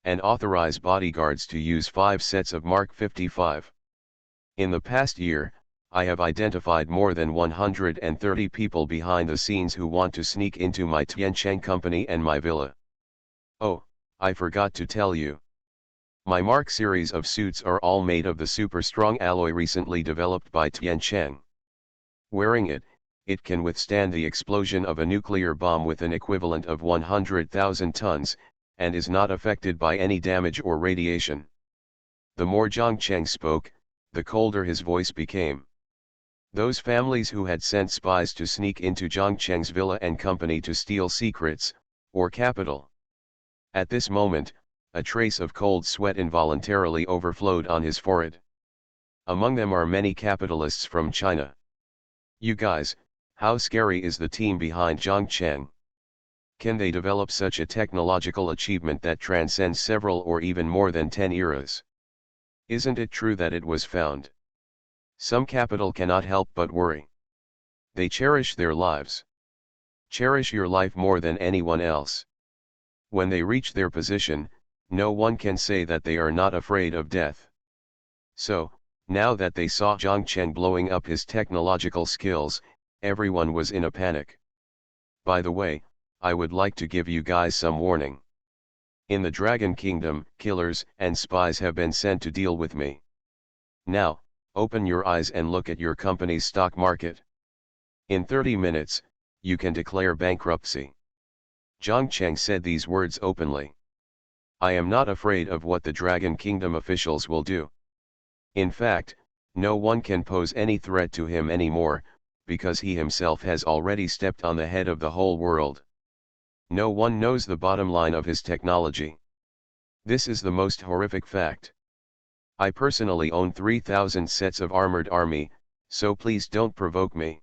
And authorize bodyguards to use 5 sets of Mark 55. In the past year, I have identified more than 130 people behind the scenes who want to sneak into my Tiancheng company and my villa. Oh, I forgot to tell you. My Mark series of suits are all made of the super strong alloy recently developed by Tiancheng. Wearing it, it can withstand the explosion of a nuclear bomb with an equivalent of 100,000 tons, and is not affected by any damage or radiation. The more Zhang Cheng spoke, the colder his voice became. Those families who had sent spies to sneak into Zhang Cheng's villa and company to steal secrets, or capital. At this moment, a trace of cold sweat involuntarily overflowed on his forehead. Among them are many capitalists from China. You guys, how scary is the team behind Zhang Cheng? Can they develop such a technological achievement that transcends several or even more than 10 eras? Isn't it true that it was found? Some capital cannot help but worry. They cherish their lives. Cherish your life more than anyone else. When they reach their position, no one can say that they are not afraid of death. So, now that they saw Zhang Cheng blowing up his technological skills, everyone was in a panic. By the way, I would like to give you guys some warning. In the Dragon Kingdom, killers and spies have been sent to deal with me. Now, open your eyes and look at your company's stock market. In 30 minutes, you can declare bankruptcy. Zhang Cheng said these words openly. I am not afraid of what the Dragon Kingdom officials will do. In fact, no one can pose any threat to him anymore, because he himself has already stepped on the head of the whole world. No one knows the bottom line of his technology. This is the most horrific fact. I personally own 3,000 sets of armored army, so please don't provoke me.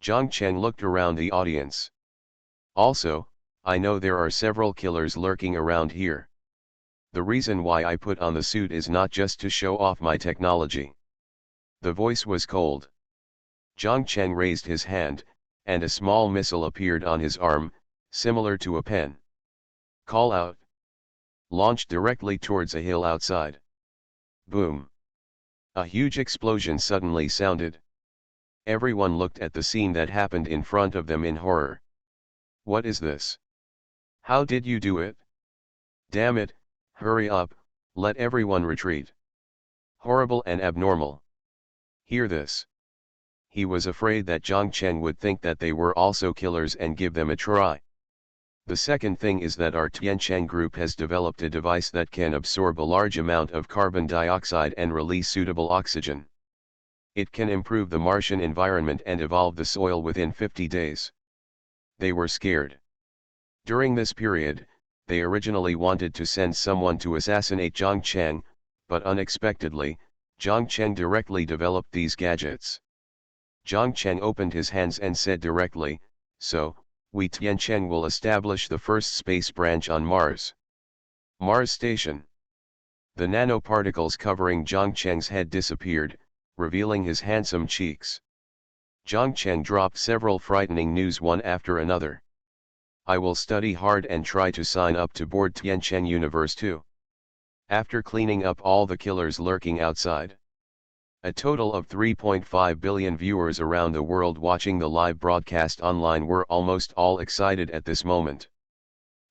Zhang Cheng looked around the audience. Also, I know there are several killers lurking around here. The reason why I put on the suit is not just to show off my technology. The voice was cold. Zhang Cheng raised his hand, and a small missile appeared on his arm, similar to a pen. Call out. Launched directly towards a hill outside. Boom. A huge explosion suddenly sounded. Everyone looked at the scene that happened in front of them in horror. What is this? How did you do it? Damn it, hurry up, let everyone retreat. Horrible and abnormal. Hear this. He was afraid that Zhang Cheng would think that they were also killers and give them a try. The second thing is that our Tiancheng group has developed a device that can absorb a large amount of carbon dioxide and release suitable oxygen. It can improve the Martian environment and evolve the soil within 50 days. They were scared. During this period, they originally wanted to send someone to assassinate Zhang Cheng, but unexpectedly, Zhang Cheng directly developed these gadgets. Zhang Cheng opened his hands and said directly, so, we Tiancheng will establish the first space branch on Mars. Mars Station. The nanoparticles covering Zhang Cheng's head disappeared, revealing his handsome cheeks. Zhang Cheng dropped several frightening news one after another. I will study hard and try to sign up to board Tianchen Universe 2. After cleaning up all the killers lurking outside. A total of 3.5 billion viewers around the world watching the live broadcast online were almost all excited at this moment.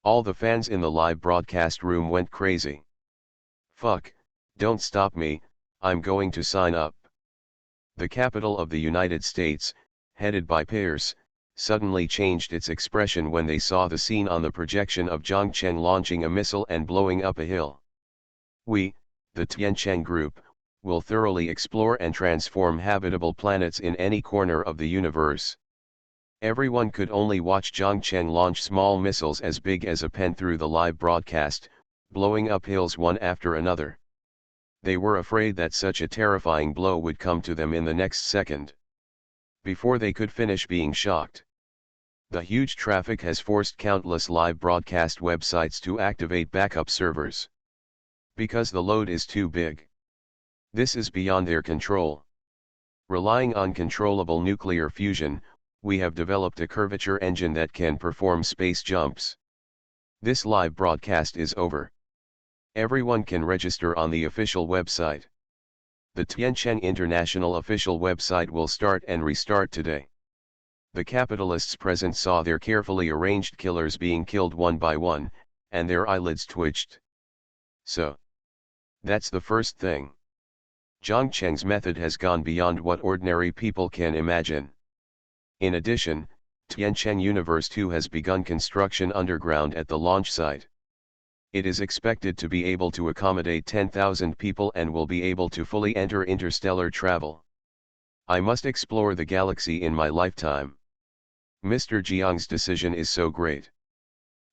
All the fans in the live broadcast room went crazy. Fuck, don't stop me, I'm going to sign up. The capital of the United States, headed by Pierce, suddenly changed its expression when they saw the scene on the projection of Zhang Cheng launching a missile and blowing up a hill. We, the Tianchen Group, will thoroughly explore and transform habitable planets in any corner of the universe. Everyone could only watch Zhang Cheng launch small missiles as big as a pen through the live broadcast, blowing up hills one after another. They were afraid that such a terrifying blow would come to them in the next second. Before they could finish being shocked. The huge traffic has forced countless live broadcast websites to activate backup servers. Because the load is too big. This is beyond their control. Relying on controllable nuclear fusion, we have developed a curvature engine that can perform space jumps. This live broadcast is over. Everyone can register on the official website. The Tianchen International official website will start and restart today. The capitalists present saw their carefully arranged killers being killed one by one, and their eyelids twitched. So. That's the first thing. Zhang Cheng's method has gone beyond what ordinary people can imagine. In addition, Tianchen Universe 2 has begun construction underground at the launch site. It is expected to be able to accommodate 10,000 people and will be able to fully enter interstellar travel. I must explore the galaxy in my lifetime. Mr. Jiang's decision is so great.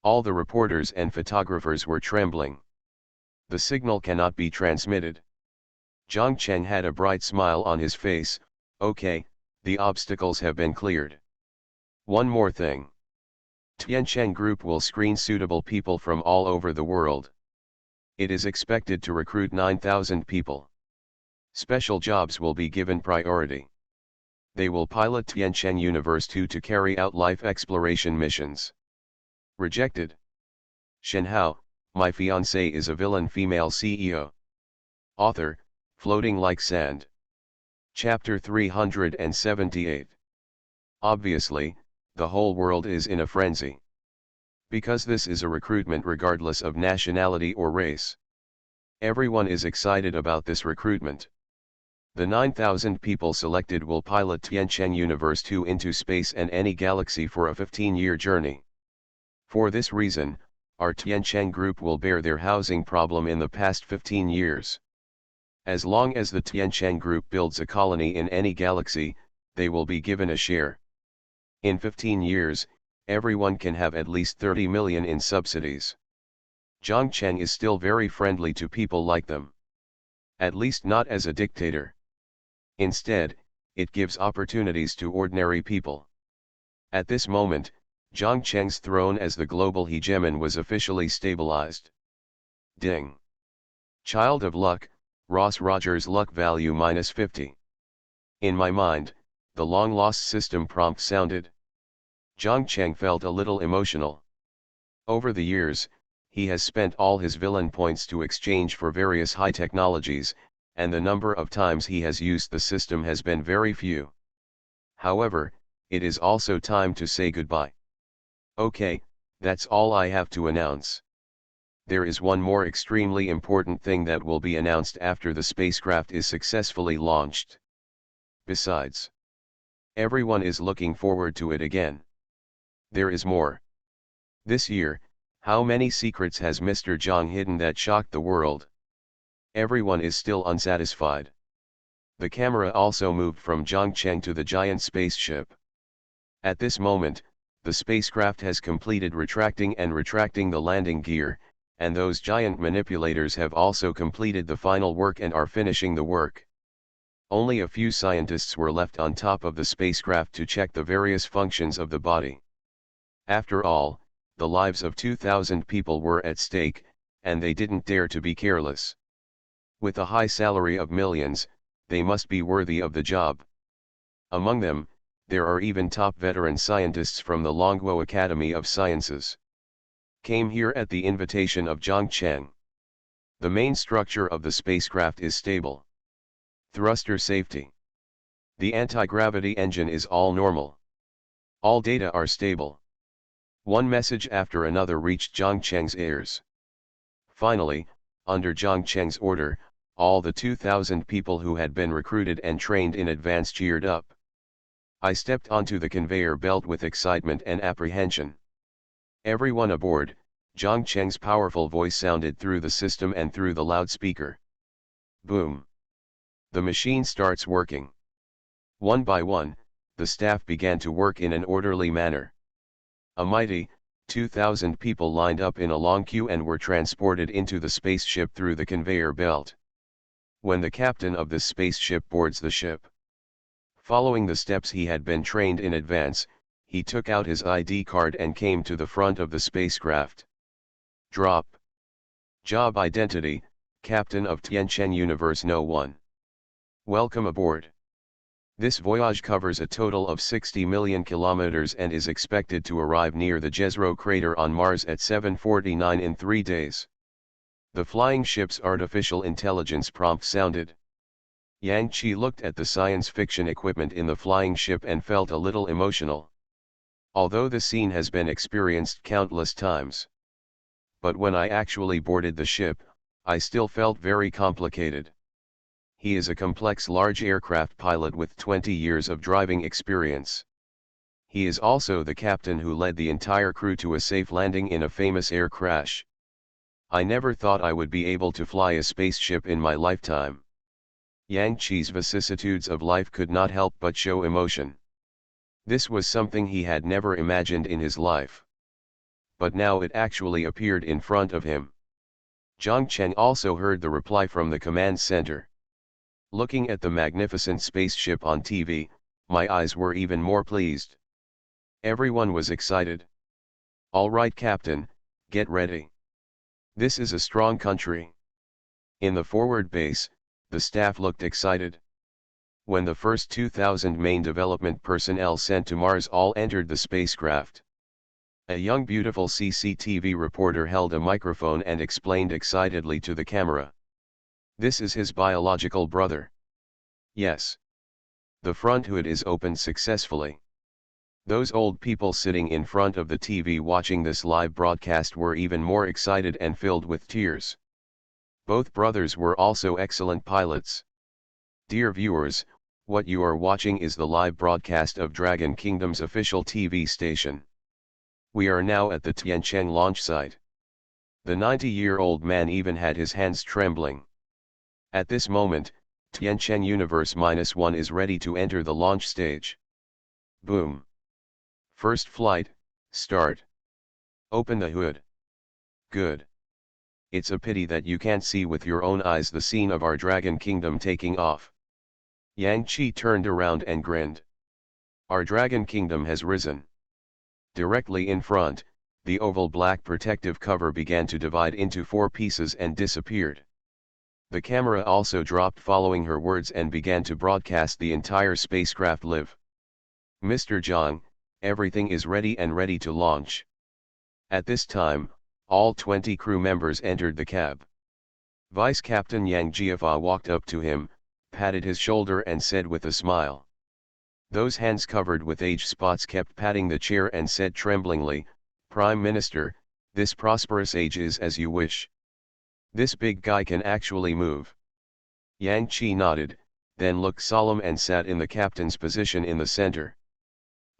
All the reporters and photographers were trembling. The signal cannot be transmitted. Zhang Cheng had a bright smile on his face. Okay, the obstacles have been cleared. One more thing. Tianchen Group will screen suitable people from all over the world. It is expected to recruit 9,000 people. Special jobs will be given priority. They will pilot Tianchen Universe 2 to carry out life exploration missions. Rejected. Shenhao, my fiancée is a villain female CEO. Author, Floating Like Sand. Chapter 378. Obviously, the whole world is in a frenzy. Because this is a recruitment regardless of nationality or race. Everyone is excited about this recruitment. The 9,000 people selected will pilot Tianchen Universe 2 into space and any galaxy for a 15-year journey. For this reason, our Tianchen Group will bear their housing problem in the past 15 years. As long as the Tianchen Group builds a colony in any galaxy, they will be given a share. In 15 years, everyone can have at least 30 million in subsidies. Zhang Cheng is still very friendly to people like them. At least not as a dictator. Instead, it gives opportunities to ordinary people. At this moment, Zhang Cheng's throne as the global hegemon was officially stabilized. Ding. Child of luck, Ross Rogers luck value -50. In my mind, the long-lost system prompt sounded. Zhang Cheng felt a little emotional. Over the years, he has spent all his villain points to exchange for various high technologies, and the number of times he has used the system has been very few. However, it is also time to say goodbye. Okay, that's all I have to announce. There is one more extremely important thing that will be announced after the spacecraft is successfully launched. Besides, everyone is looking forward to it again. There is more. This year, how many secrets has Mr. Zhang hidden that shocked the world? Everyone is still unsatisfied. The camera also moved from Zhang Cheng to the giant spaceship. At this moment, the spacecraft has completed retracting the landing gear, and those giant manipulators have also completed the final work and are finishing the work. Only a few scientists were left on top of the spacecraft to check the various functions of the body. After all, the lives of 2,000 people were at stake, and they didn't dare to be careless. With a high salary of millions, they must be worthy of the job. Among them, there are even top veteran scientists from the Longguo Academy of Sciences. Came here at the invitation of Zhang Cheng. The main structure of the spacecraft is stable. Thruster safety. The anti-gravity engine is all normal. All data are stable. One message after another reached Zhang Cheng's ears. Finally, under Zhang Cheng's order, all the 2,000 people who had been recruited and trained in advance cheered up. I stepped onto the conveyor belt with excitement and apprehension. Everyone aboard, Zhang Cheng's powerful voice sounded through the system and through the loudspeaker. Boom! The machine starts working. One by one, the staff began to work in an orderly manner. A mighty, 2,000 people lined up in a long queue and were transported into the spaceship through the conveyor belt. When the captain of this spaceship boards the ship, following the steps he had been trained in advance, he took out his ID card and came to the front of the spacecraft. Drop. Job identity, Captain of Tianchen Universe No. 1. Welcome aboard. This voyage covers a total of 60 million kilometers and is expected to arrive near the Jezero crater on Mars at 7:49 in 3 days. The flying ship's artificial intelligence prompt sounded. Yang Qi looked at the science fiction equipment in the flying ship and felt a little emotional. Although the scene has been experienced countless times. But when I actually boarded the ship, I still felt very complicated. He is a complex large aircraft pilot with 20 years of driving experience. He is also the captain who led the entire crew to a safe landing in a famous air crash. I never thought I would be able to fly a spaceship in my lifetime. Yang Qi's vicissitudes of life could not help but show emotion. This was something he had never imagined in his life. But now it actually appeared in front of him. Zhang Cheng also heard the reply from the command center. Looking at the magnificent spaceship on TV, my eyes were even more pleased. Everyone was excited. All right, Captain, get ready. This is a strong country. In the forward base, the staff looked excited. When the first 2,000 main development personnel sent to Mars all entered the spacecraft. A young beautiful CCTV reporter held a microphone and explained excitedly to the camera. This is his biological brother. Yes. The front hood is opened successfully. Those old people sitting in front of the TV watching this live broadcast were even more excited and filled with tears. Both brothers were also excellent pilots. Dear viewers, what you are watching is the live broadcast of Dragon Kingdom's official TV station. We are now at the Tiancheng launch site. The 90-year-old man even had his hands trembling. At this moment, Tiancheng Universe -1 is ready to enter the launch stage. Boom. First flight, start. Open the hood. Good. It's a pity that you can't see with your own eyes the scene of our Dragon Kingdom taking off. Yang Qi turned around and grinned. Our Dragon Kingdom has risen. Directly in front, the oval black protective cover began to divide into 4 pieces and disappeared. The camera also dropped following her words and began to broadcast the entire spacecraft live. Mr. Zhang, everything is ready and ready to launch. At this time, all 20 crew members entered the cab. Vice Captain Yang Jiafa walked up to him, patted his shoulder and said with a smile. Those hands covered with age spots kept patting the chair and said tremblingly, Prime Minister, this prosperous age is as you wish. This big guy can actually move. Yang Qi nodded, then looked solemn and sat in the captain's position in the center.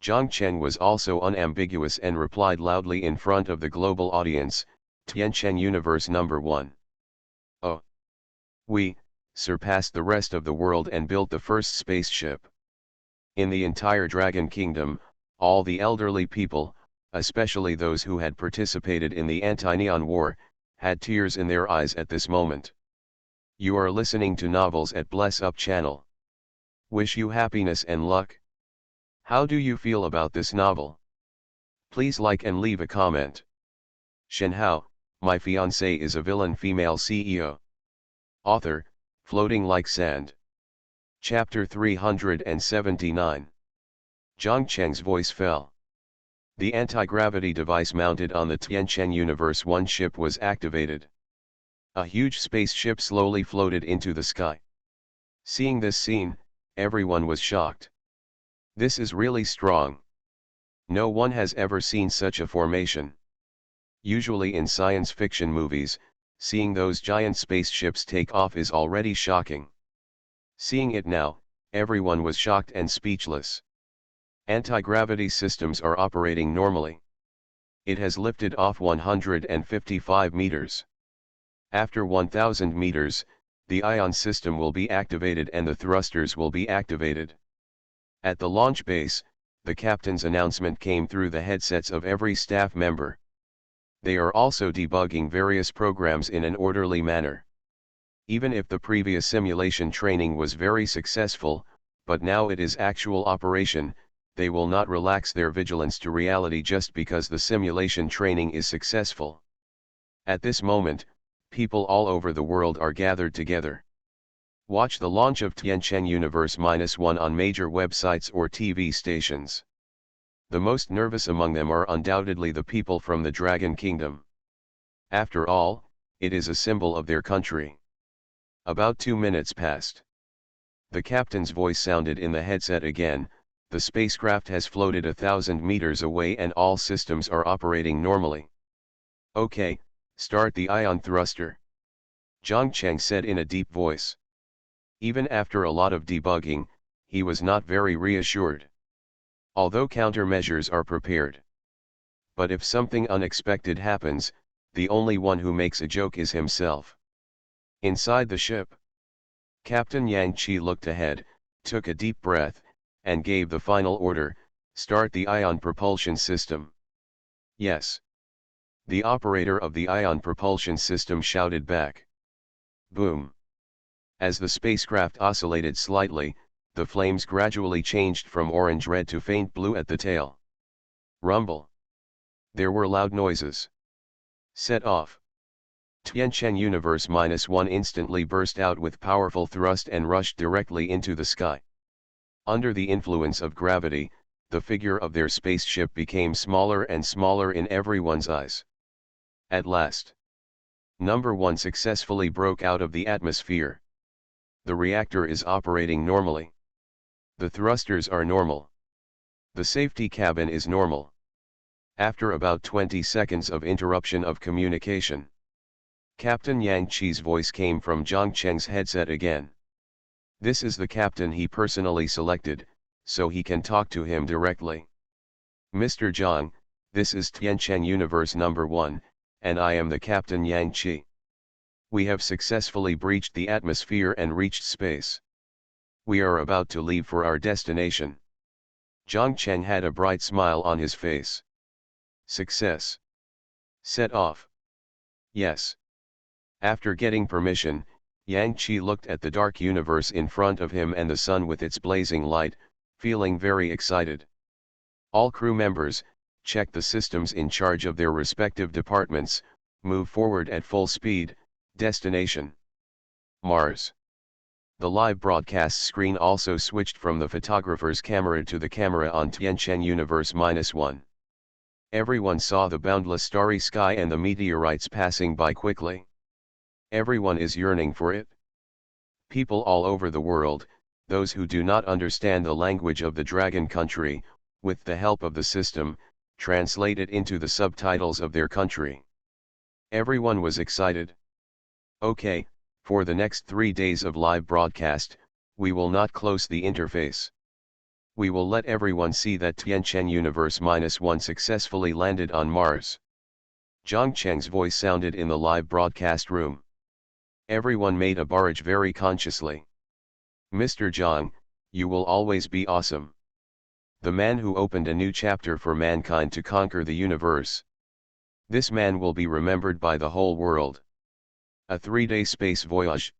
Zhang Cheng was also unambiguous and replied loudly in front of the global audience, Tiancheng Universe No. 1. Oh! We surpassed the rest of the world and built the first spaceship. In the entire Dragon Kingdom, all the elderly people, especially those who had participated in the anti-neon war, had tears in their eyes at this moment. You are listening to Novels at Bless Up channel. Wish you happiness and luck. How do you feel about this novel? Please like and leave a comment. Shenhao, my fiancée is a villain female CEO. Author, Floating Like Sand. Chapter 379. Zhang Cheng's voice fell. The anti-gravity device mounted on the Tianchen Universe 1 ship was activated. A huge spaceship slowly floated into the sky. Seeing this scene, everyone was shocked. This is really strong. No one has ever seen such a formation. Usually in science fiction movies, seeing those giant spaceships take off is already shocking. Seeing it now, everyone was shocked and speechless. Anti-gravity systems are operating normally. It has lifted off 155 meters. After 1000 meters, the ion system will be activated and the thrusters will be activated. At the launch base, the captain's announcement came through the headsets of every staff member. They are also debugging various programs in an orderly manner. Even if the previous simulation training was very successful, but now it is actual operation, they will not relax their vigilance to reality just because the simulation training is successful. At this moment, people all over the world are gathered together. Watch the launch of Tianchen Universe -1 on major websites or TV stations. The most nervous among them are undoubtedly the people from the Dragon Kingdom. After all, it is a symbol of their country. About 2 minutes passed. The captain's voice sounded in the headset again. The spacecraft has floated 1,000 meters away and all systems are operating normally. Okay, start the ion thruster. Zhang Cheng said in a deep voice. Even after a lot of debugging, he was not very reassured. Although countermeasures are prepared. But if something unexpected happens, the only one who makes a joke is himself. Inside the ship, Captain Yang Qi looked ahead, took a deep breath, and gave the final order, start the ion propulsion system. Yes. The operator of the ion propulsion system shouted back. Boom. As the spacecraft oscillated slightly, the flames gradually changed from orange-red to faint blue at the tail. Rumble. There were loud noises. Set off. Tianchen Universe -1 instantly burst out with powerful thrust and rushed directly into the sky. Under the influence of gravity, the figure of their spaceship became smaller and smaller in everyone's eyes. At last, Number 1 successfully broke out of the atmosphere. The reactor is operating normally. The thrusters are normal. The safety cabin is normal. After about 20 seconds of interruption of communication, Captain Yang Qi's voice came from Zhang Cheng's headset again. This is the captain he personally selected, so he can talk to him directly. Mr. Zhang, this is Tianchen Universe number 1, and I am the Captain Yang Qi. We have successfully breached the atmosphere and reached space. We are about to leave for our destination. Zhang Cheng had a bright smile on his face. Success. Set off. Yes. After getting permission, Yang Qi looked at the dark universe in front of him and the sun with its blazing light, feeling very excited. All crew members, check the systems in charge of their respective departments, move forward at full speed, destination. Mars. The live broadcast screen also switched from the photographer's camera to the camera on Tianchen Universe -1. Everyone saw the boundless starry sky and the meteorites passing by quickly. Everyone is yearning for it. People all over the world, those who do not understand the language of the Dragon Country, with the help of the system, translate it into the subtitles of their country. Everyone was excited. Okay. For the next 3 days of live broadcast, we will not close the interface. We will let everyone see that Tianchen Universe -1 successfully landed on Mars. Zhang Cheng's voice sounded in the live broadcast room. Everyone made a barrage very consciously. Mr. Zhang, you will always be awesome. The man who opened a new chapter for mankind to conquer the universe. This man will be remembered by the whole world. A 3-day space voyage.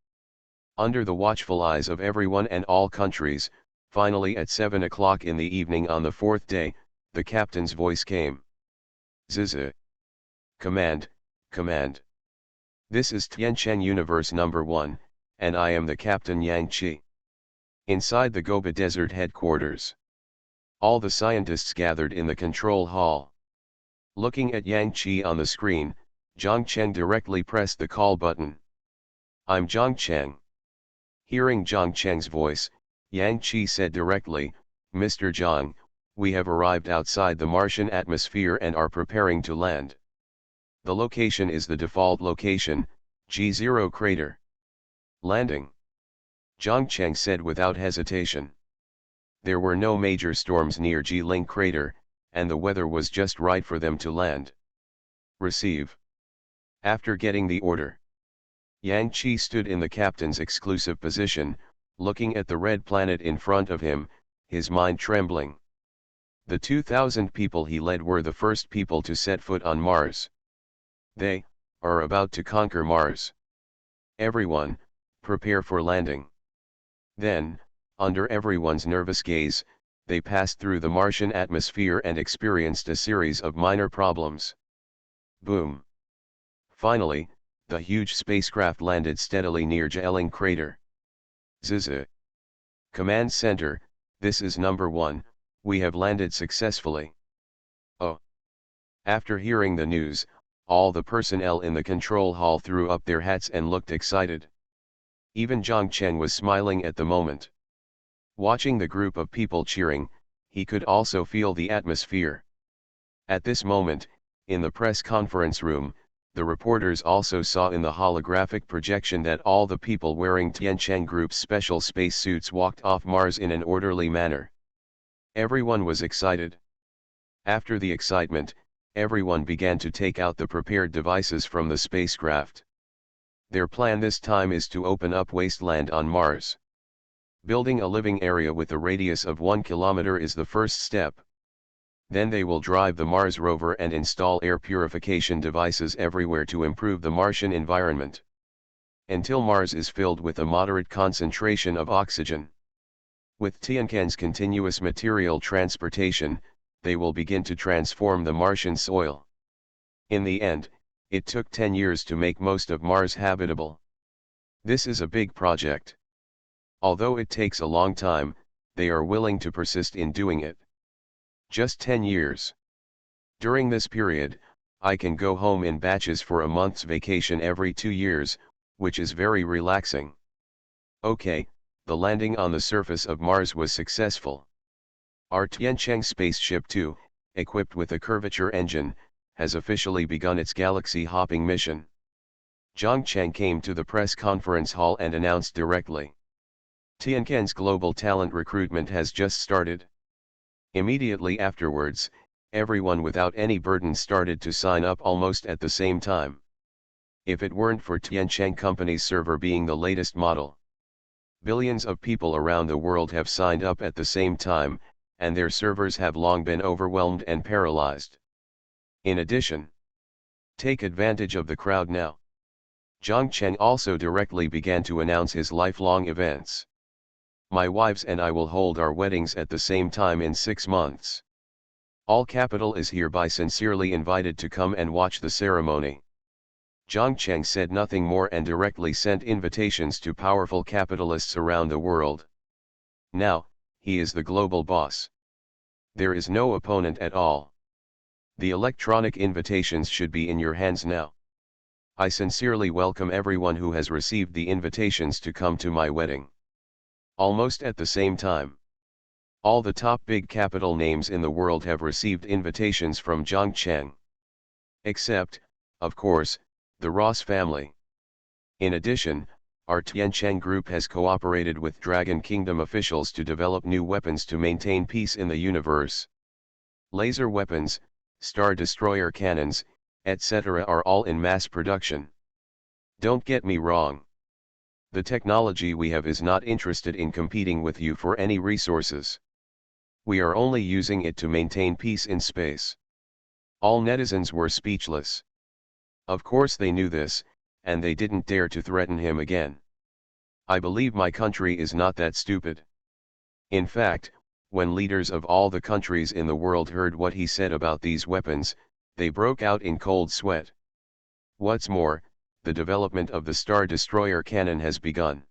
Under the watchful eyes of everyone and all countries, finally at 7 o'clock in the evening on the 4th day, the captain's voice came. Zizi. Command, command. This is Tianchen Universe number 1, and I am the Captain Yang Qi. Inside the Gobi Desert headquarters. All the scientists gathered in the control hall. Looking at Yang Qi on the screen, Zhang Cheng directly pressed the call button. I'm Zhang Cheng. Hearing Zhang Cheng's voice, Yang Qi said directly, Mr. Zhang, we have arrived outside the Martian atmosphere and are preparing to land. The location is the default location, G0 crater. Landing. Zhang Cheng said without hesitation. There were no major storms near G-Ling crater, and the weather was just right for them to land. Receive. After getting the order, Yang Qi stood in the captain's exclusive position, looking at the red planet in front of him, his mind trembling. The 2,000 people he led were the first people to set foot on Mars. They are about to conquer Mars. Everyone, prepare for landing. Then, under everyone's nervous gaze, they passed through the Martian atmosphere and experienced a series of minor problems. Boom. Finally, the huge spacecraft landed steadily near G-Ling crater. Zzz. Command Center, this is number 1, we have landed successfully. Oh. After hearing the news, all the personnel in the control hall threw up their hats and looked excited. Even Zhang Cheng was smiling at the moment. Watching the group of people cheering, he could also feel the atmosphere. At this moment, in the press conference room, the reporters also saw in the holographic projection that all the people wearing Tiancheng Group's special spacesuits walked off Mars in an orderly manner. Everyone was excited. After the excitement, everyone began to take out the prepared devices from the spacecraft. Their plan this time is to open up wasteland on Mars. Building a living area with a radius of 1 kilometer is the first step. Then they will drive the Mars rover and install air purification devices everywhere to improve the Martian environment. Until Mars is filled with a moderate concentration of oxygen. With Tianquan's continuous material transportation, they will begin to transform the Martian soil. In the end, it took 10 years to make most of Mars habitable. This is a big project. Although it takes a long time, they are willing to persist in doing it. Just 10 years. During this period, I can go home in batches for a month's vacation every 2 years, which is very relaxing. Okay, the landing on the surface of Mars was successful. Our Tiancheng spaceship 2, equipped with a curvature engine, has officially begun its galaxy-hopping mission. Zhang Cheng came to the press conference hall and announced directly. Tianquan's global talent recruitment has just started. Immediately afterwards, everyone without any burden started to sign up almost at the same time. If it weren't for Tiancheng Company's server being the latest model, billions of people around the world have signed up at the same time, and their servers have long been overwhelmed and paralyzed. In addition, take advantage of the crowd now. Zhang Cheng also directly began to announce his lifelong events. My wives and I will hold our weddings at the same time in 6 months. All capital is hereby sincerely invited to come and watch the ceremony. Zhang Cheng said nothing more and directly sent invitations to powerful capitalists around the world. Now, he is the global boss. There is no opponent at all. The electronic invitations should be in your hands now. I sincerely welcome everyone who has received the invitations to come to my wedding. Almost at the same time, all the top big capital names in the world have received invitations from Zhang Cheng. Except, of course, the Ross family. In addition, our Tiancheng Group has cooperated with Dragon Kingdom officials to develop new weapons to maintain peace in the universe. Laser weapons, Star Destroyer cannons, etc. are all in mass production. Don't get me wrong. The technology we have is not interested in competing with you for any resources. We are only using it to maintain peace in space. All netizens were speechless. Of course they knew this, and they didn't dare to threaten him again. I believe my country is not that stupid. In fact, when leaders of all the countries in the world heard what he said about these weapons, they broke out in cold sweat. What's more, the development of the Star Destroyer cannon has begun.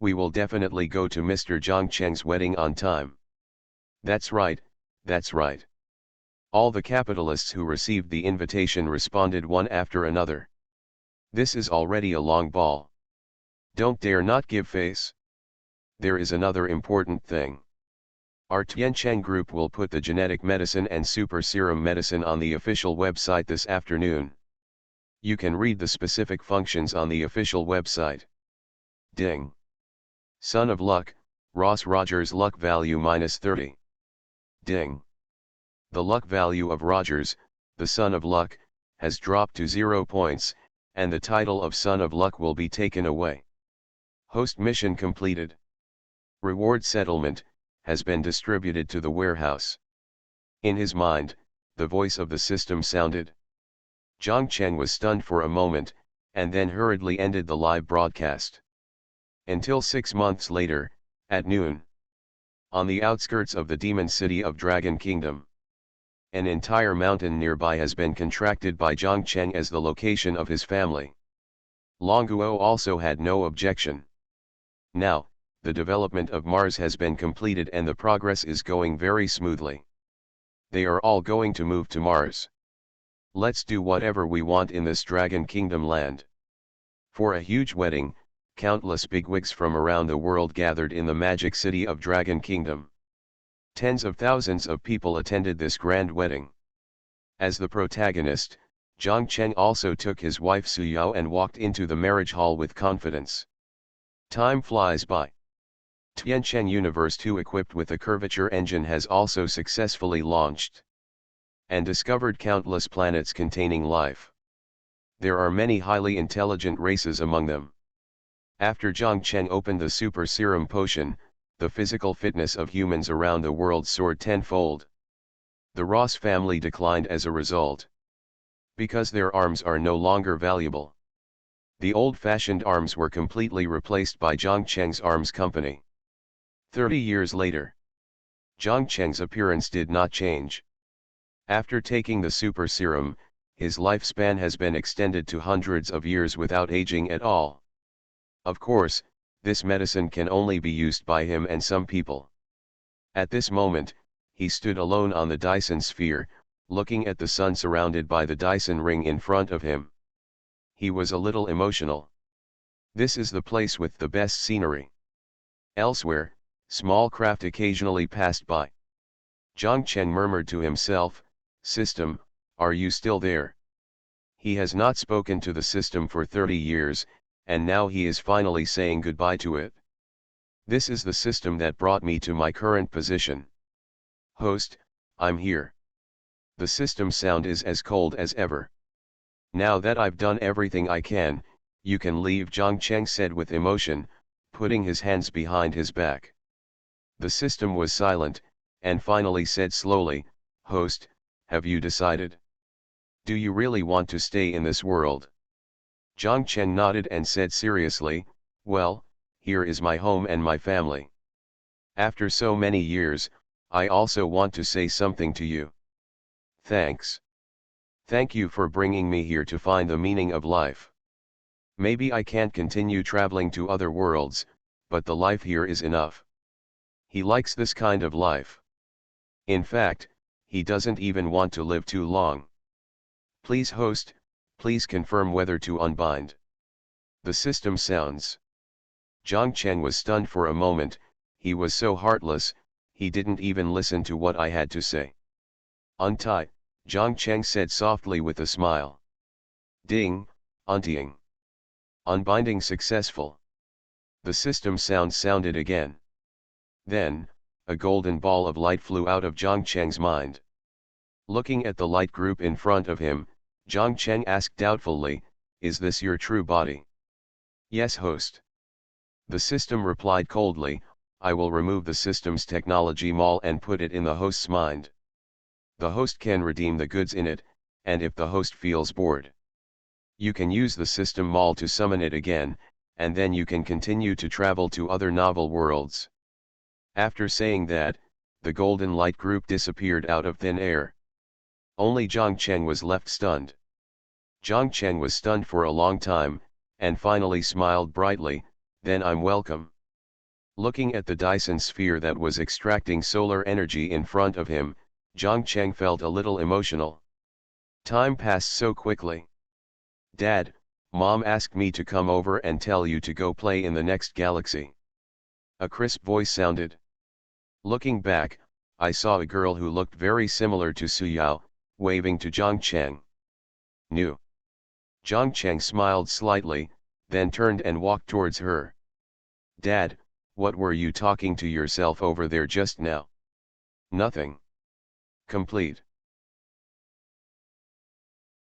We will definitely go to Mr. Zhang Cheng's wedding on time. That's right, that's right. All the capitalists who received the invitation responded one after another. This is already a long ball. Don't dare not give face. There is another important thing. Our Tiancheng group will put the genetic medicine and super serum medicine on the official website this afternoon. You can read the specific functions on the official website. Ding. Son of Luck, Ross Rogers luck value -30. Ding. The luck value of Rogers, the Son of Luck, has dropped to 0 points, and the title of Son of Luck will be taken away. Host mission completed. Reward settlement has been distributed to the warehouse. In his mind, the voice of the system sounded. Zhang Cheng was stunned for a moment, and then hurriedly ended the live broadcast. Until 6 months later, at noon. On the outskirts of the demon city of Dragon Kingdom. An entire mountain nearby has been contracted by Zhang Cheng as the location of his family. Longuo also had no objection. Now, the development of Mars has been completed and the progress is going very smoothly. They are all going to move to Mars. Let's do whatever we want in this Dragon Kingdom land. For a huge wedding, countless bigwigs from around the world gathered in the magic city of Dragon Kingdom. Tens of thousands of people attended this grand wedding. As the protagonist, Zhang Cheng also took his wife Su Yao and walked into the marriage hall with confidence. Time flies by. Tiancheng Universe 2 equipped with a curvature engine has also successfully launched. And discovered countless planets containing life. There are many highly intelligent races among them. After Zhang Cheng opened the super serum potion, the physical fitness of humans around the world soared tenfold. The Ross family declined as a result. Because their arms are no longer valuable. The old-fashioned arms were completely replaced by Zhang Cheng's arms company. 30 years later. Zhang Cheng's appearance did not change. After taking the super serum, his lifespan has been extended to hundreds of years without aging at all. Of course, this medicine can only be used by him and some people. At this moment, he stood alone on the Dyson sphere, looking at the sun surrounded by the Dyson ring in front of him. He was a little emotional. This is the place with the best scenery. Elsewhere, small craft occasionally passed by. Zhang Cheng murmured to himself, "System, are you still there?" He has not spoken to the system for 30 years, and now he is finally saying goodbye to it. This is the system that brought me to my current position. Host, I'm here. The system's sound is as cold as ever. Now that I've done everything I can, you can leave, Zhang Cheng said with emotion, putting his hands behind his back. The system was silent, and finally said slowly, "Host, have you decided? Do you really want to stay in this world?" Zhang Cheng nodded and said seriously, "Well, here is my home and my family. After so many years, I also want to say something to you. Thanks. Thank you for bringing me here to find the meaning of life. Maybe I can't continue traveling to other worlds, but the life here is enough." He likes this kind of life. In fact, he doesn't even want to live too long. Please host, please confirm whether to unbind. The system sounds. Zhang Cheng was stunned for a moment. He was so heartless, he didn't even listen to what I had to say. "Untie," Zhang Cheng said softly with a smile. Ding, untying. Unbinding successful. The system sound sounded again. Then, a golden ball of light flew out of Zhang Cheng's mind. Looking at the light group in front of him, Zhang Cheng asked doubtfully, "Is this your true body?" "Yes, host." The system replied coldly, "I will remove the system's technology mall and put it in the host's mind. The host can redeem the goods in it, and if the host feels bored, you can use the system mall to summon it again, and then you can continue to travel to other novel worlds." After saying that, the golden light group disappeared out of thin air. Only Zhang Cheng was left stunned. Zhang Cheng was stunned for a long time, and finally smiled brightly, "Then I'm welcome." Looking at the Dyson sphere that was extracting solar energy in front of him, Zhang Cheng felt a little emotional. Time passed so quickly. Dad, Mom asked me to come over and tell you to go play in the next galaxy. A crisp voice sounded. Looking back, I saw a girl who looked very similar to Su Yao, waving to Zhang Cheng. New. Zhang Cheng smiled slightly, then turned and walked towards her. Dad, what were you talking to yourself over there just now? Nothing. Complete.